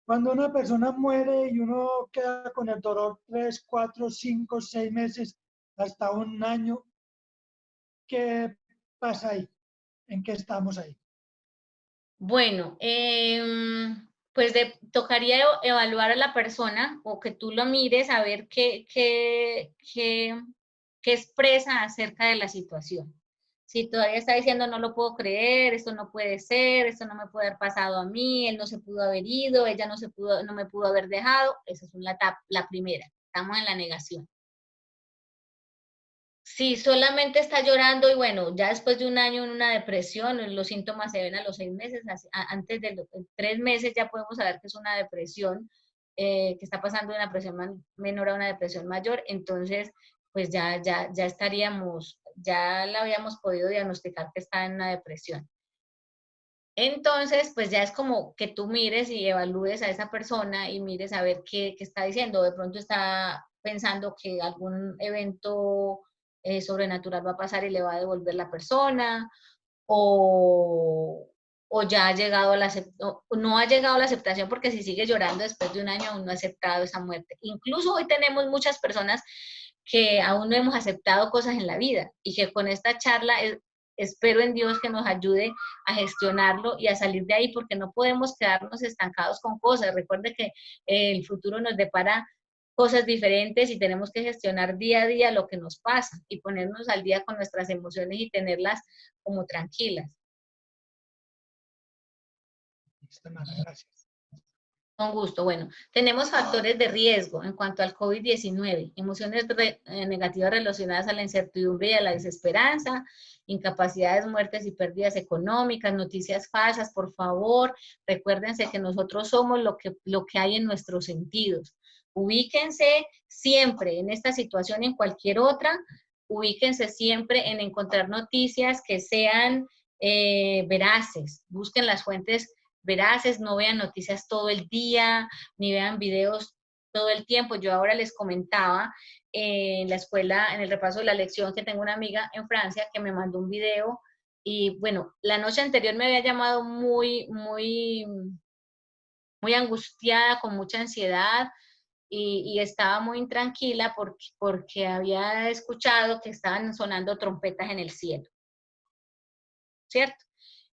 Cuando una persona muere y uno queda con el dolor 3, 4, 5, 6 meses, hasta un año, ¿qué pasa ahí? ¿En qué estamos ahí? Bueno, pues tocaría evaluar a la persona o que tú lo mires a ver qué expresa acerca de la situación. Si todavía está diciendo no lo puedo creer, esto no puede ser, esto no me puede haber pasado a mí, él no se pudo haber ido, ella no me pudo haber dejado, esa es la primera, estamos en la negación. Si solamente está llorando y bueno, ya después de un año en una depresión, los síntomas se ven a los 6 meses, antes de los 3 meses ya podemos saber que es una depresión, que está pasando de una depresión menor a una depresión mayor, entonces pues ya estaríamos, ya la habíamos podido diagnosticar que está en una depresión. Entonces, pues ya es como que tú mires y evalúes a esa persona y mires a ver qué está diciendo. De pronto está pensando que algún evento sobrenatural va a pasar y le va a devolver la persona, o ya ha llegado a no ha llegado a la aceptación, porque si sigue llorando después de un año aún no ha aceptado esa muerte. Incluso hoy tenemos muchas personas que aún no hemos aceptado cosas en la vida y que con esta charla espero en Dios que nos ayude a gestionarlo y a salir de ahí, porque no podemos quedarnos estancados con cosas. Recuerde que el futuro nos depara cosas diferentes y tenemos que gestionar día a día lo que nos pasa y ponernos al día con nuestras emociones y tenerlas como tranquilas. Gracias. Con gusto. Bueno, tenemos factores de riesgo en cuanto al COVID-19, emociones negativas relacionadas a la incertidumbre y a la desesperanza, incapacidades, muertes y pérdidas económicas, noticias falsas, por favor. Recuérdense que nosotros somos lo que hay en nuestros sentidos. Ubíquense siempre en esta situación, en cualquier otra, ubíquense siempre en encontrar noticias que sean veraces. Busquen las fuentes veraces, no vean noticias todo el día, ni vean videos todo el tiempo. Yo ahora les comentaba en la escuela, en el repaso de la lección, que tengo una amiga en Francia que me mandó un video y bueno, la noche anterior me había llamado muy angustiada, con mucha ansiedad y estaba muy intranquila porque había escuchado que estaban sonando trompetas en el cielo, ¿cierto?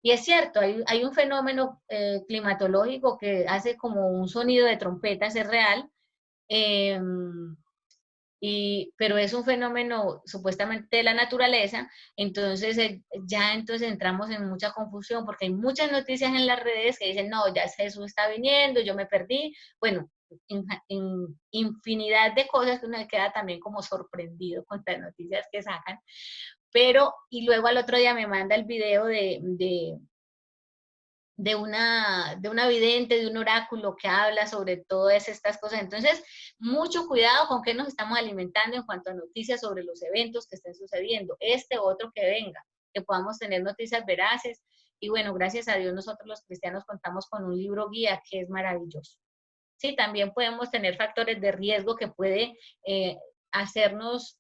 Y es cierto, hay un fenómeno climatológico que hace como un sonido de trompetas, es real, pero es un fenómeno supuestamente de la naturaleza, entonces entonces entramos en mucha confusión porque hay muchas noticias en las redes que dicen, no, ya Jesús está viniendo, yo me perdí, bueno, infinidad de cosas que uno queda también como sorprendido con las noticias que sacan. Pero, y luego al otro día me manda el video de una vidente, de un oráculo que habla sobre todas estas cosas. Entonces, mucho cuidado con qué nos estamos alimentando en cuanto a noticias sobre los eventos que estén sucediendo, este u otro que venga, que podamos tener noticias veraces. Y bueno, gracias a Dios nosotros los cristianos contamos con un libro guía que es maravilloso. Sí, también podemos tener factores de riesgo que puede hacernos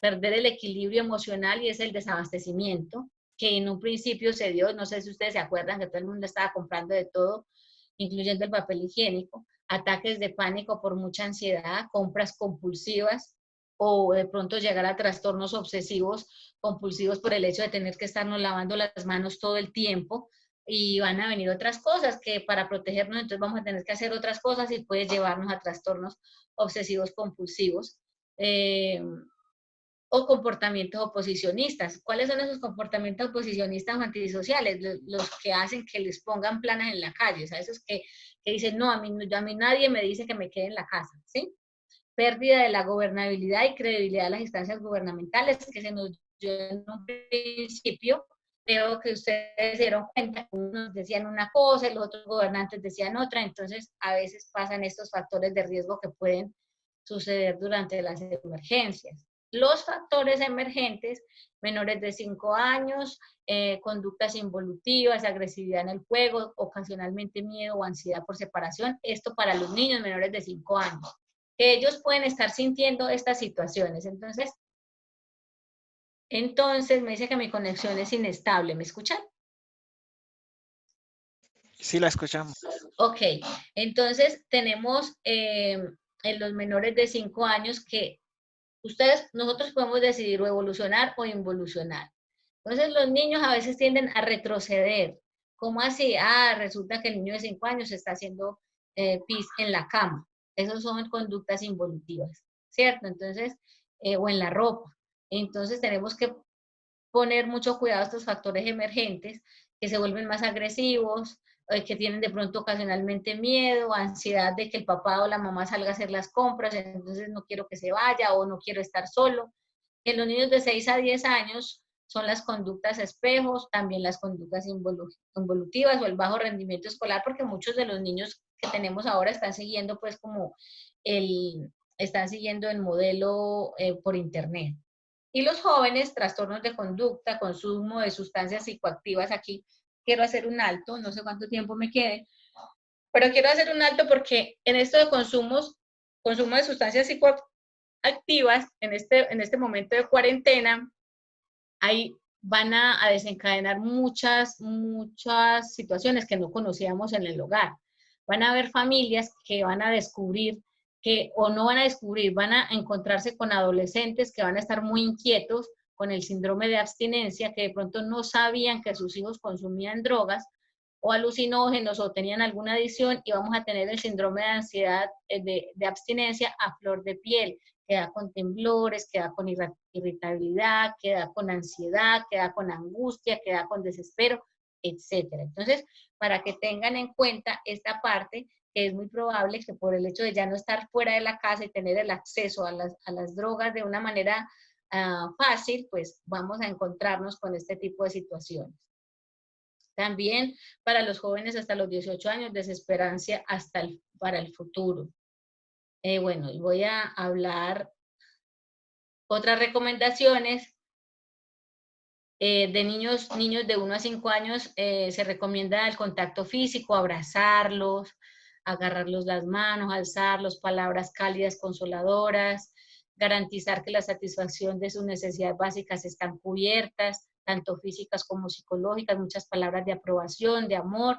perder el equilibrio emocional, y es el desabastecimiento, que en un principio se dio, no sé si ustedes se acuerdan que todo el mundo estaba comprando de todo, incluyendo el papel higiénico, ataques de pánico por mucha ansiedad, compras compulsivas, o de pronto llegar a trastornos obsesivos compulsivos por el hecho de tener que estarnos lavando las manos todo el tiempo, y van a venir otras cosas que para protegernos entonces vamos a tener que hacer otras cosas y puede llevarnos a trastornos obsesivos compulsivos. O comportamientos oposicionistas. ¿Cuáles son esos comportamientos oposicionistas o antisociales? Los que hacen que les pongan planas en la calle, o sea, esos que dicen, no, a mí nadie me dice que me quede en la casa, ¿sí? Pérdida de la gobernabilidad y credibilidad de las instancias gubernamentales, que se nos dio en un principio. Creo que ustedes se dieron cuenta que unos decían una cosa y los otros gobernantes decían otra, entonces a veces pasan estos factores de riesgo que pueden suceder durante las emergencias. Los factores emergentes, menores de 5 años, conductas involutivas, agresividad en el juego, ocasionalmente miedo o ansiedad por separación, esto para los niños menores de 5 años, que ellos pueden estar sintiendo estas situaciones. Entonces me dice que mi conexión es inestable, ¿me escuchan? Sí, la escuchamos. Ok, entonces tenemos en los menores de 5 años que nosotros podemos decidir o evolucionar o involucionar. Entonces los niños a veces tienden a retroceder. ¿Cómo así? Resulta que el niño de 5 años está haciendo pis en la cama. Esas son conductas involutivas, ¿cierto? Entonces, o en la ropa. Entonces tenemos que poner mucho cuidado a estos factores emergentes que se vuelven más agresivos, que tienen de pronto ocasionalmente miedo, ansiedad de que el papá o la mamá salga a hacer las compras, entonces no quiero que se vaya o no quiero estar solo. En los niños de 6 a 10 años son las conductas espejos, también las conductas involutivas o el bajo rendimiento escolar, porque muchos de los niños que tenemos ahora están siguiendo pues como están siguiendo el modelo por internet. Y los jóvenes, trastornos de conducta, consumo de sustancias psicoactivas. Aquí quiero hacer un alto, no sé cuánto tiempo me quede, pero quiero hacer un alto porque en esto de consumo de sustancias psicoactivas, en este momento de cuarentena, ahí van a desencadenar muchas situaciones que no conocíamos en el hogar. Van a haber familias que van a descubrir o no van a descubrir, van a encontrarse con adolescentes que van a estar muy inquietos con el síndrome de abstinencia, que de pronto no sabían que sus hijos consumían drogas o alucinógenos o tenían alguna adicción, y vamos a tener el síndrome de ansiedad, de abstinencia a flor de piel, que da con temblores, que da con irritabilidad, que da con ansiedad, que da con angustia, que da con desespero, etcétera. Entonces, para que tengan en cuenta esta parte, que es muy probable que por el hecho de ya no estar fuera de la casa y tener el acceso a las drogas de una manera fácil, pues vamos a encontrarnos con este tipo de situaciones. También para los jóvenes hasta los 18 años, desesperanza para el futuro. Bueno, voy a hablar otras recomendaciones. De niños de 1 a 5 años se recomienda el contacto físico, abrazarlos, agarrarlos las manos, alzarlos, palabras cálidas, consoladoras, garantizar que la satisfacción de sus necesidades básicas están cubiertas, tanto físicas como psicológicas, muchas palabras de aprobación, de amor,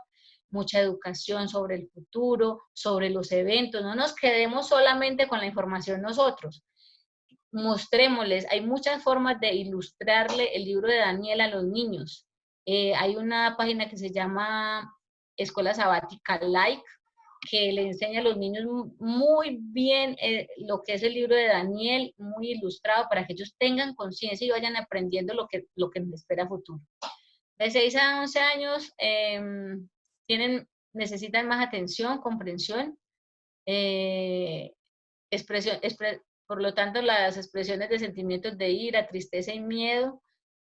mucha educación sobre el futuro, sobre los eventos. No nos quedemos solamente con la información nosotros. Mostrémosles, hay muchas formas de ilustrarle el libro de Daniel a los niños. Hay una página que se llama Escuela Sabática Like, que le enseña a los niños muy bien lo que es el libro de Daniel, muy ilustrado, para que ellos tengan conciencia y vayan aprendiendo lo que les espera a futuro. De 6 a 11 años necesitan más atención, comprensión, por lo tanto, las expresiones de sentimientos de ira, tristeza y miedo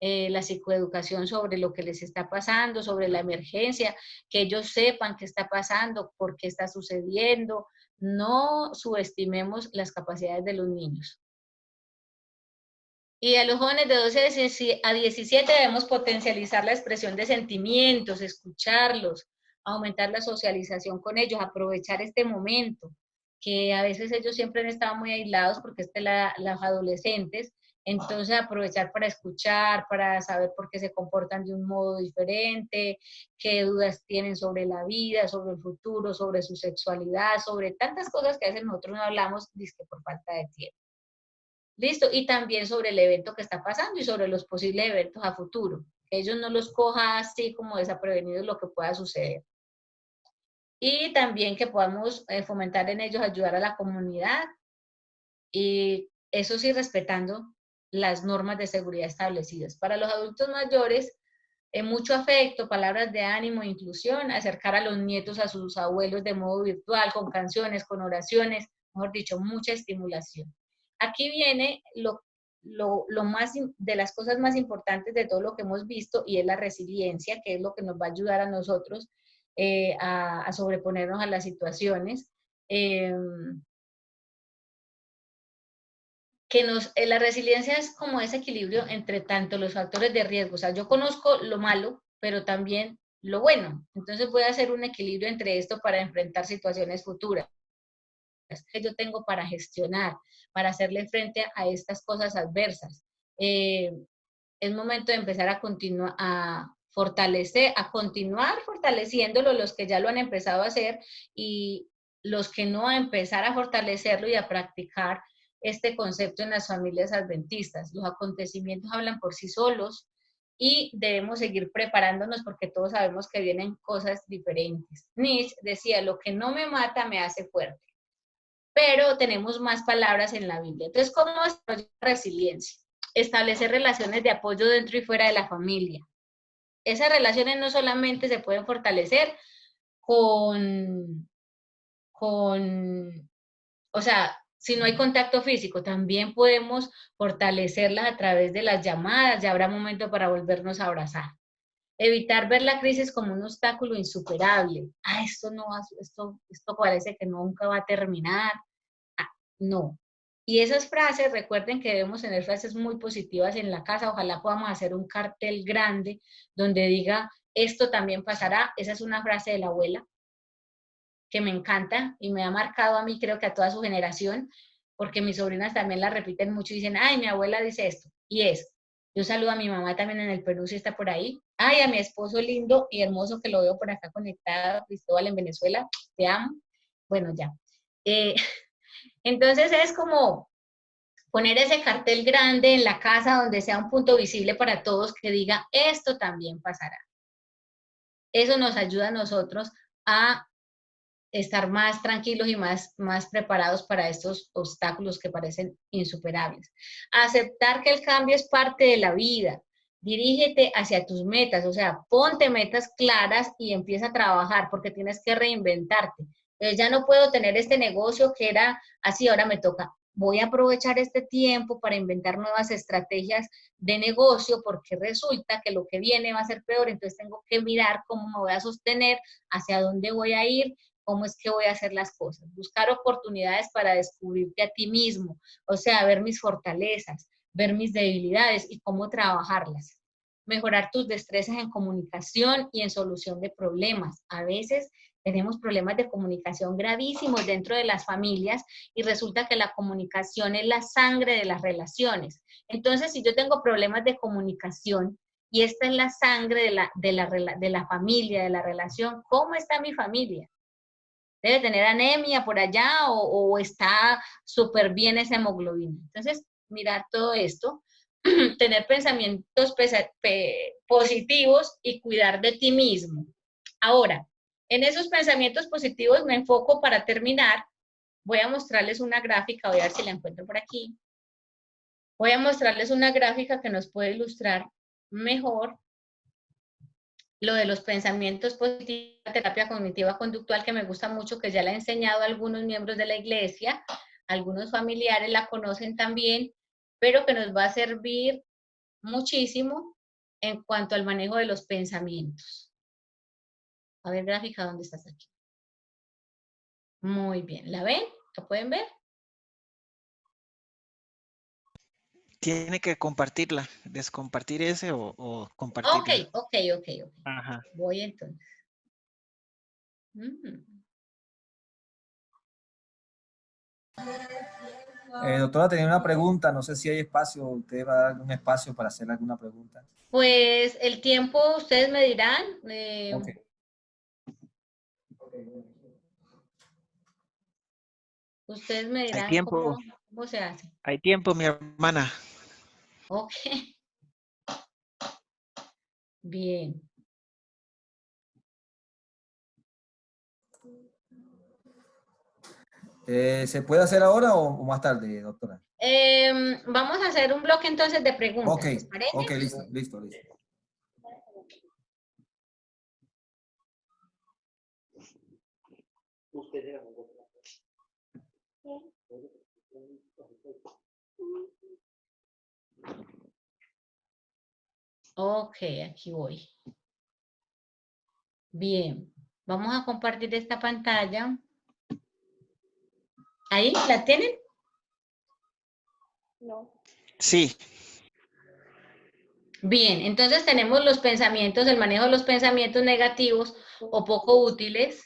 la psicoeducación sobre lo que les está pasando, sobre la emergencia, que ellos sepan qué está pasando, por qué está sucediendo. No subestimemos las capacidades de los niños. Y a los jóvenes de 12 a 17 debemos potencializar la expresión de sentimientos, escucharlos, aumentar la socialización con ellos, aprovechar este momento, que a veces ellos siempre han estado muy aislados porque los adolescentes, entonces aprovechar para escuchar, para saber por qué se comportan de un modo diferente, qué dudas tienen sobre la vida, sobre el futuro, sobre su sexualidad, sobre tantas cosas que a veces nosotros no hablamos, dizque por falta de tiempo. Listo, y también sobre el evento que está pasando y sobre los posibles eventos a futuro. Que ellos no los coja así como desaprevenidos lo que pueda suceder. Y también que podamos fomentar en ellos ayudar a la comunidad, y eso sí respetando las normas de seguridad establecidas. Para los adultos mayores, mucho afecto, palabras de ánimo, inclusión, acercar a los nietos a sus abuelos de modo virtual, con canciones, con oraciones, mejor dicho, mucha estimulación. Aquí viene lo más de las cosas más importantes de todo lo que hemos visto, y es la resiliencia, que es lo que nos va a ayudar a nosotros a sobreponernos a las situaciones. La resiliencia es como ese equilibrio entre tanto los factores de riesgo. O sea, yo conozco lo malo, pero también lo bueno. Entonces voy a hacer un equilibrio entre esto para enfrentar situaciones futuras que yo tengo para gestionar, para hacerle frente a estas cosas adversas. Es momento de empezar a continuar, a continuar fortaleciéndolo, los que ya lo han empezado a hacer, y los que no, a empezar a fortalecerlo y a practicar este concepto en las familias adventistas. Los acontecimientos hablan por sí solos y debemos seguir preparándonos porque todos sabemos que vienen cosas diferentes. Nietzsche decía, lo que no me mata me hace fuerte. Pero tenemos más palabras en la Biblia. Entonces, ¿cómo desarrollar resiliencia? Establecer relaciones de apoyo dentro y fuera de la familia. Esas relaciones no solamente se pueden fortalecer o sea, si no hay contacto físico, también podemos fortalecerlas a través de las llamadas. Ya habrá momento para volvernos a abrazar. Evitar ver la crisis como un obstáculo insuperable. Esto parece que nunca va a terminar. No. Y esas frases, recuerden que debemos tener frases muy positivas en la casa. Ojalá podamos hacer un cartel grande donde diga, esto también pasará. Esa es una frase de la abuela que me encanta y me ha marcado a mí, creo que a toda su generación, porque mis sobrinas también la repiten mucho y dicen, ay, mi abuela dice esto. Y yo saludo a mi mamá también en el Perú, si está por ahí. Ay, a mi esposo lindo y hermoso que lo veo por acá conectado, Cristóbal en Venezuela, te amo. Bueno, ya. Entonces es como poner ese cartel grande en la casa donde sea un punto visible para todos que diga, esto también pasará. Eso nos ayuda a nosotros a estar más tranquilos y más preparados para estos obstáculos que parecen insuperables. Aceptar que el cambio es parte de la vida. Dirígete hacia tus metas, o sea, ponte metas claras y empieza a trabajar porque tienes que reinventarte. Ya no puedo tener este negocio que era así, ahora me toca. Voy a aprovechar este tiempo para inventar nuevas estrategias de negocio porque resulta que lo que viene va a ser peor, entonces tengo que mirar cómo me voy a sostener, hacia dónde voy a ir, cómo es que voy a hacer las cosas. Buscar oportunidades para descubrirte a ti mismo, o sea, ver mis fortalezas, ver mis debilidades y cómo trabajarlas. Mejorar tus destrezas en comunicación y en solución de problemas. A veces tenemos problemas de comunicación gravísimos dentro de las familias y resulta que la comunicación es la sangre de las relaciones. Entonces, si yo tengo problemas de comunicación y esta es la sangre de la familia, de la relación, ¿cómo está mi familia? ¿Debe tener anemia por allá o está súper bien esa hemoglobina? Entonces, mirar todo esto, tener pensamientos positivos y cuidar de ti mismo. Ahora, en esos pensamientos positivos me enfoco para terminar. Voy a mostrarles una gráfica, voy a ver si la encuentro por aquí. Voy a mostrarles una gráfica que nos puede ilustrar mejor lo de los pensamientos positivos, la terapia cognitiva conductual, que me gusta mucho, que ya la he enseñado a algunos miembros de la iglesia, algunos familiares la conocen también, pero que nos va a servir muchísimo en cuanto al manejo de los pensamientos. A ver, gráfica, ¿dónde estás aquí? Muy bien, ¿la ven? ¿La pueden ver? Tiene que compartirla, descompartir ese o Ok, compartirla. ok. Ajá. Voy entonces. Mm. Doctora, tenía una pregunta, no sé si hay espacio, usted va a dar algún espacio para hacer alguna pregunta. Pues el tiempo, ustedes me dirán. Ok. Ustedes me Hay dirán tiempo, cómo se hace. hay tiempo, mi hermana. Ok. Bien. ¿Se puede hacer ahora o más tarde, doctora? Vamos a hacer un bloque entonces de preguntas, Ok, ¿les parece? ok, listo. Ok, aquí voy. Bien, vamos a compartir esta pantalla. ¿Ahí la tienen? No. Sí. Bien, entonces tenemos los pensamientos, el manejo de los pensamientos negativos o poco útiles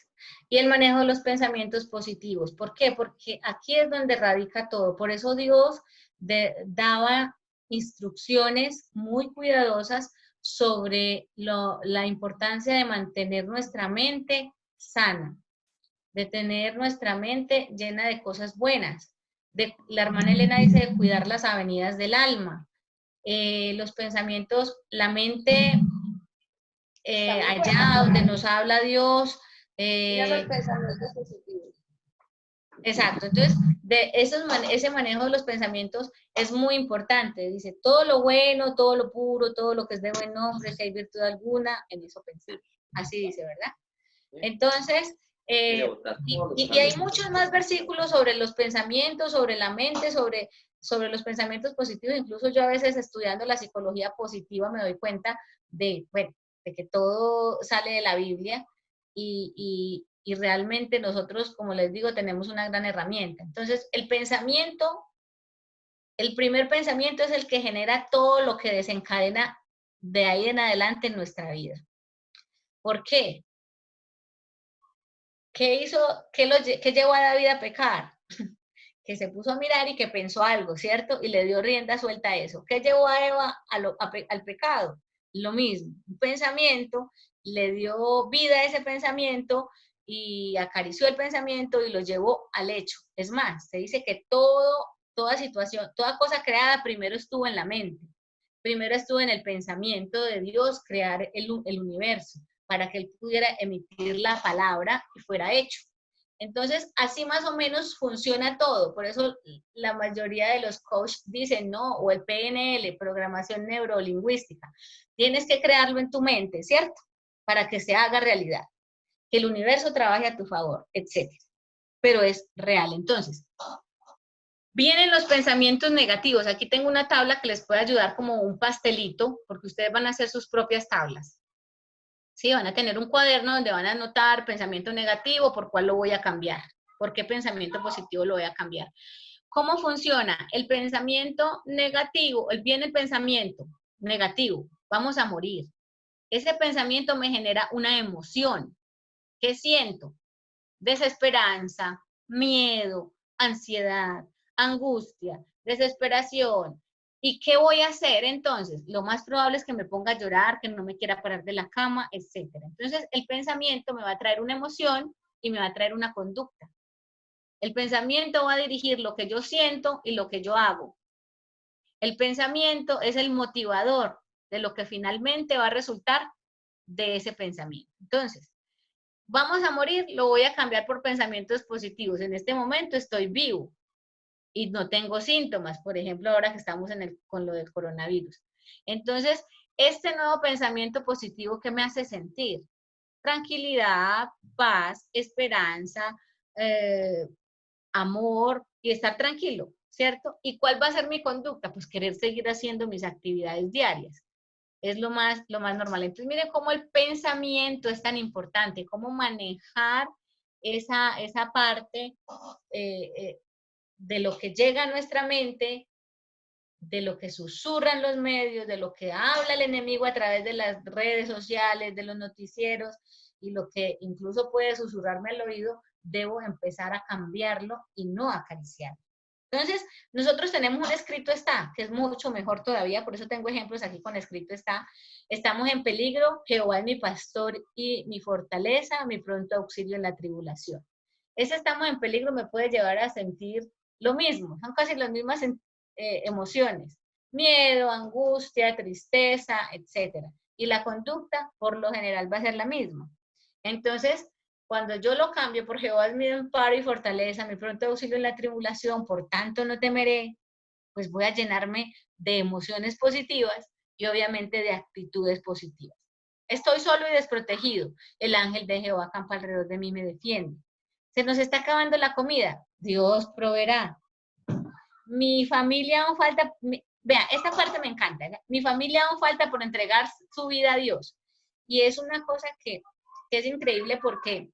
y el manejo de los pensamientos positivos. ¿Por qué? Porque aquí es donde radica todo. Por eso Dios daba instrucciones muy cuidadosas sobre la importancia de mantener nuestra mente sana, de tener nuestra mente llena de cosas buenas. La hermana Elena dice de cuidar las avenidas del alma. Los pensamientos, la mente allá donde nos habla Dios. Los pensamientos positivos. Exacto, entonces ese manejo de los pensamientos es muy importante. Dice, todo lo bueno, todo lo puro, todo lo que es de buen nombre, si hay virtud alguna, en eso pensar. Así dice, ¿verdad? Entonces, y hay muchos más versículos sobre los pensamientos, sobre la mente, sobre los pensamientos positivos. Incluso yo a veces estudiando la psicología positiva me doy cuenta de que todo sale de la Biblia y realmente nosotros, como les digo, tenemos una gran herramienta. Entonces, el primer pensamiento es el que genera todo lo que desencadena de ahí en adelante en nuestra vida. ¿Por qué? ¿Qué llevó a David a pecar? Que se puso a mirar y que pensó algo, ¿cierto? Y le dio rienda suelta a eso. ¿Qué llevó a Eva al pecado? Lo mismo, un pensamiento, le dio vida a ese pensamiento y acarició el pensamiento y lo llevó al hecho. Es más, se dice que toda situación, toda cosa creada primero estuvo en la mente, primero estuvo en el pensamiento de Dios crear el universo, para que él pudiera emitir la palabra y fuera hecho. Entonces, así más o menos funciona todo. Por eso la mayoría de los coaches dicen, no, o el PNL, programación neurolingüística, tienes que crearlo en tu mente, ¿cierto? Para que se haga realidad, que el universo trabaje a tu favor, etc. Pero es real. Entonces, vienen los pensamientos negativos. Aquí tengo una tabla que les puede ayudar como un pastelito, porque ustedes van a hacer sus propias tablas. Sí, van a tener un cuaderno donde van a anotar pensamiento negativo, por cuál lo voy a cambiar, por qué pensamiento positivo lo voy a cambiar. ¿Cómo funciona? El pensamiento negativo, viene el pensamiento negativo, vamos a morir. Ese pensamiento me genera una emoción. ¿Qué siento? Desesperanza, miedo, ansiedad, angustia, desesperación. ¿Y qué voy a hacer entonces? Lo más probable es que me ponga a llorar, que no me quiera parar de la cama, etc. Entonces, el pensamiento me va a traer una emoción y me va a traer una conducta. El pensamiento va a dirigir lo que yo siento y lo que yo hago. El pensamiento es el motivador de lo que finalmente va a resultar de ese pensamiento. Entonces, vamos a morir, lo voy a cambiar por pensamientos positivos. En este momento estoy vivo y no tengo síntomas, por ejemplo, ahora que estamos con lo del coronavirus. Entonces, este nuevo pensamiento positivo, ¿qué me hace sentir? Tranquilidad, paz, esperanza, amor y estar tranquilo, ¿cierto? ¿Y cuál va a ser mi conducta? Pues querer seguir haciendo mis actividades diarias. Es lo más normal. Entonces, miren cómo el pensamiento es tan importante, cómo manejar esa parte de lo que llega a nuestra mente, de lo que susurran los medios, de lo que habla el enemigo a través de las redes sociales, de los noticieros, y lo que incluso puede susurrarme al oído, debo empezar a cambiarlo y no acariciarlo. Entonces, nosotros tenemos un escrito está, que es mucho mejor todavía, por eso tengo ejemplos aquí con escrito está. Estamos en peligro, Jehová es mi pastor y mi fortaleza, mi pronto auxilio en la tribulación. Ese estamos en peligro me puede llevar a sentir lo mismo, son casi las mismas emociones, miedo, angustia, tristeza, etc. Y la conducta, por lo general, va a ser la misma. Entonces, cuando yo lo cambio por Jehová es mi amparo y fortaleza, mi pronto auxilio en la tribulación, por tanto no temeré, pues voy a llenarme de emociones positivas y obviamente de actitudes positivas. Estoy solo y desprotegido. El ángel de Jehová acampa alrededor de mí y me defiende. Se nos está acabando la comida. Dios proveerá. Mi familia aún falta, vea, esta parte me encanta, ¿verdad? Mi familia aún falta por entregar su vida a Dios. Y es una cosa que es increíble porque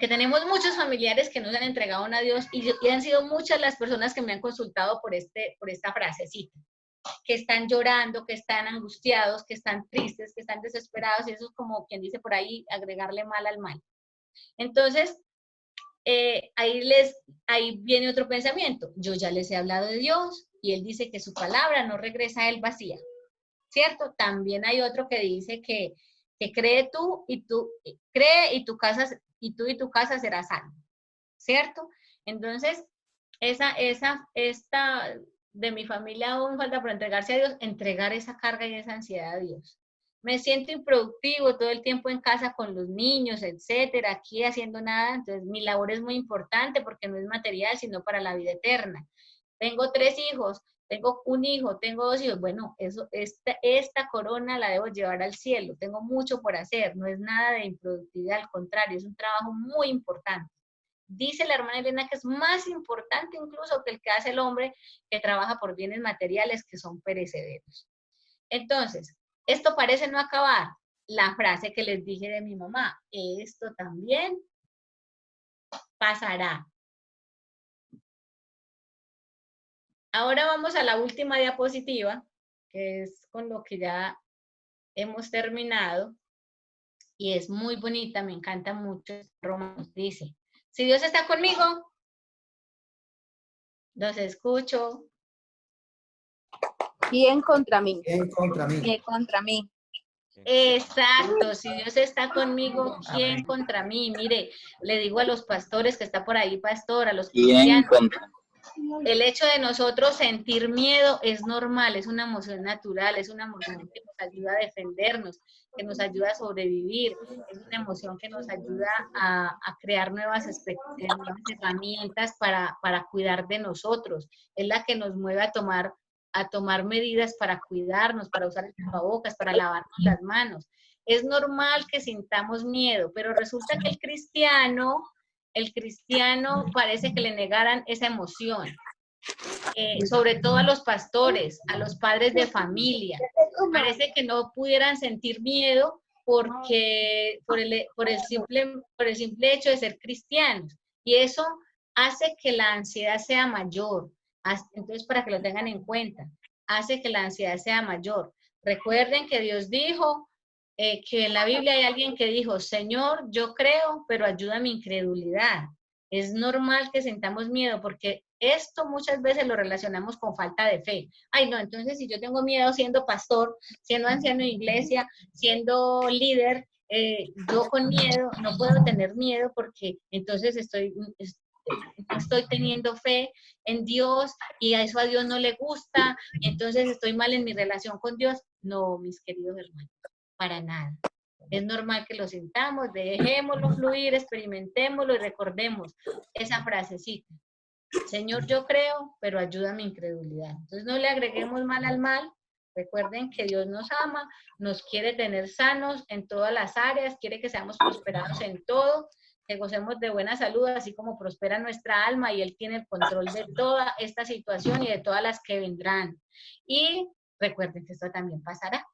tenemos muchos familiares que nos han entregado a Dios y han sido muchas las personas que me han consultado por esta frasecita, que están llorando, que están angustiados, que están tristes, que están desesperados, y eso es como quien dice por ahí, agregarle mal al mal. Entonces, ahí viene otro pensamiento. Yo ya les he hablado de Dios y Él dice que su palabra no regresa a Él vacía, ¿cierto? También hay otro que dice que cree y tu casa será salvo, ¿cierto? Entonces, esta de mi familia aún falta por entregarse a Dios, entregar esa carga y esa ansiedad a Dios. Me siento improductivo todo el tiempo en casa con los niños, etcétera, aquí haciendo nada. Entonces, mi labor es muy importante porque no es material, sino para la vida eterna. Tengo 3 hijos, tengo un hijo, tengo 2 hijos. Bueno, esta corona la debo llevar al cielo. Tengo mucho por hacer, no es nada de improductividad, al contrario, es un trabajo muy importante. Dice la hermana Elena que es más importante incluso que el que hace el hombre que trabaja por bienes materiales que son perecederos. Entonces, esto parece no acabar. La frase que les dije de mi mamá, esto también pasará. Ahora vamos a la última diapositiva, que es con lo que ya hemos terminado, y es muy bonita, me encanta mucho. Romanos dice, si Dios está conmigo, los escucho. ¿Quién contra mí? ¿Quién contra mí? ¿Quién contra mí? Exacto, si Dios está conmigo, ¿quién contra mí? Mire, le digo a los pastores que está por ahí, pastor, a los cristianos, el hecho de nosotros sentir miedo es normal, es una emoción natural, es una emoción que nos ayuda a defendernos, que nos ayuda a sobrevivir, es una emoción que nos ayuda a crear nuevas herramientas para cuidar de nosotros, es la que nos mueve a tomar medidas para cuidarnos, para usar el tapabocas, para lavarnos las manos. Es normal que sintamos miedo, pero resulta que el cristiano parece que le negaran esa emoción, sobre todo a los pastores, a los padres de familia. Parece que no pudieran sentir miedo porque por el simple hecho de ser cristianos. Y eso hace que la ansiedad sea mayor. Entonces, para que lo tengan en cuenta, hace que la ansiedad sea mayor. Recuerden que Dios dijo, que en la Biblia hay alguien que dijo, Señor, yo creo, pero ayuda a mi incredulidad. Es normal que sintamos miedo porque esto muchas veces lo relacionamos con falta de fe. Ay, no, entonces si yo tengo miedo siendo pastor, siendo anciano de iglesia, siendo líder, yo con miedo, no puedo tener miedo porque entonces no estoy teniendo fe en Dios y a eso a Dios no le gusta, entonces estoy mal en mi relación con Dios. No, mis queridos hermanos, para nada. Es normal que lo sintamos, dejémoslo fluir, experimentémoslo y recordemos esa frasecita. Señor, yo creo, pero ayuda a mi incredulidad. Entonces no le agreguemos mal al mal. Recuerden que Dios nos ama, nos quiere tener sanos en todas las áreas, quiere que seamos prosperados en todo. que gocemos de buena salud, así como prospera nuestra alma y Él tiene el control de toda esta situación y de todas las que vendrán. Y recuerden que esto también pasará.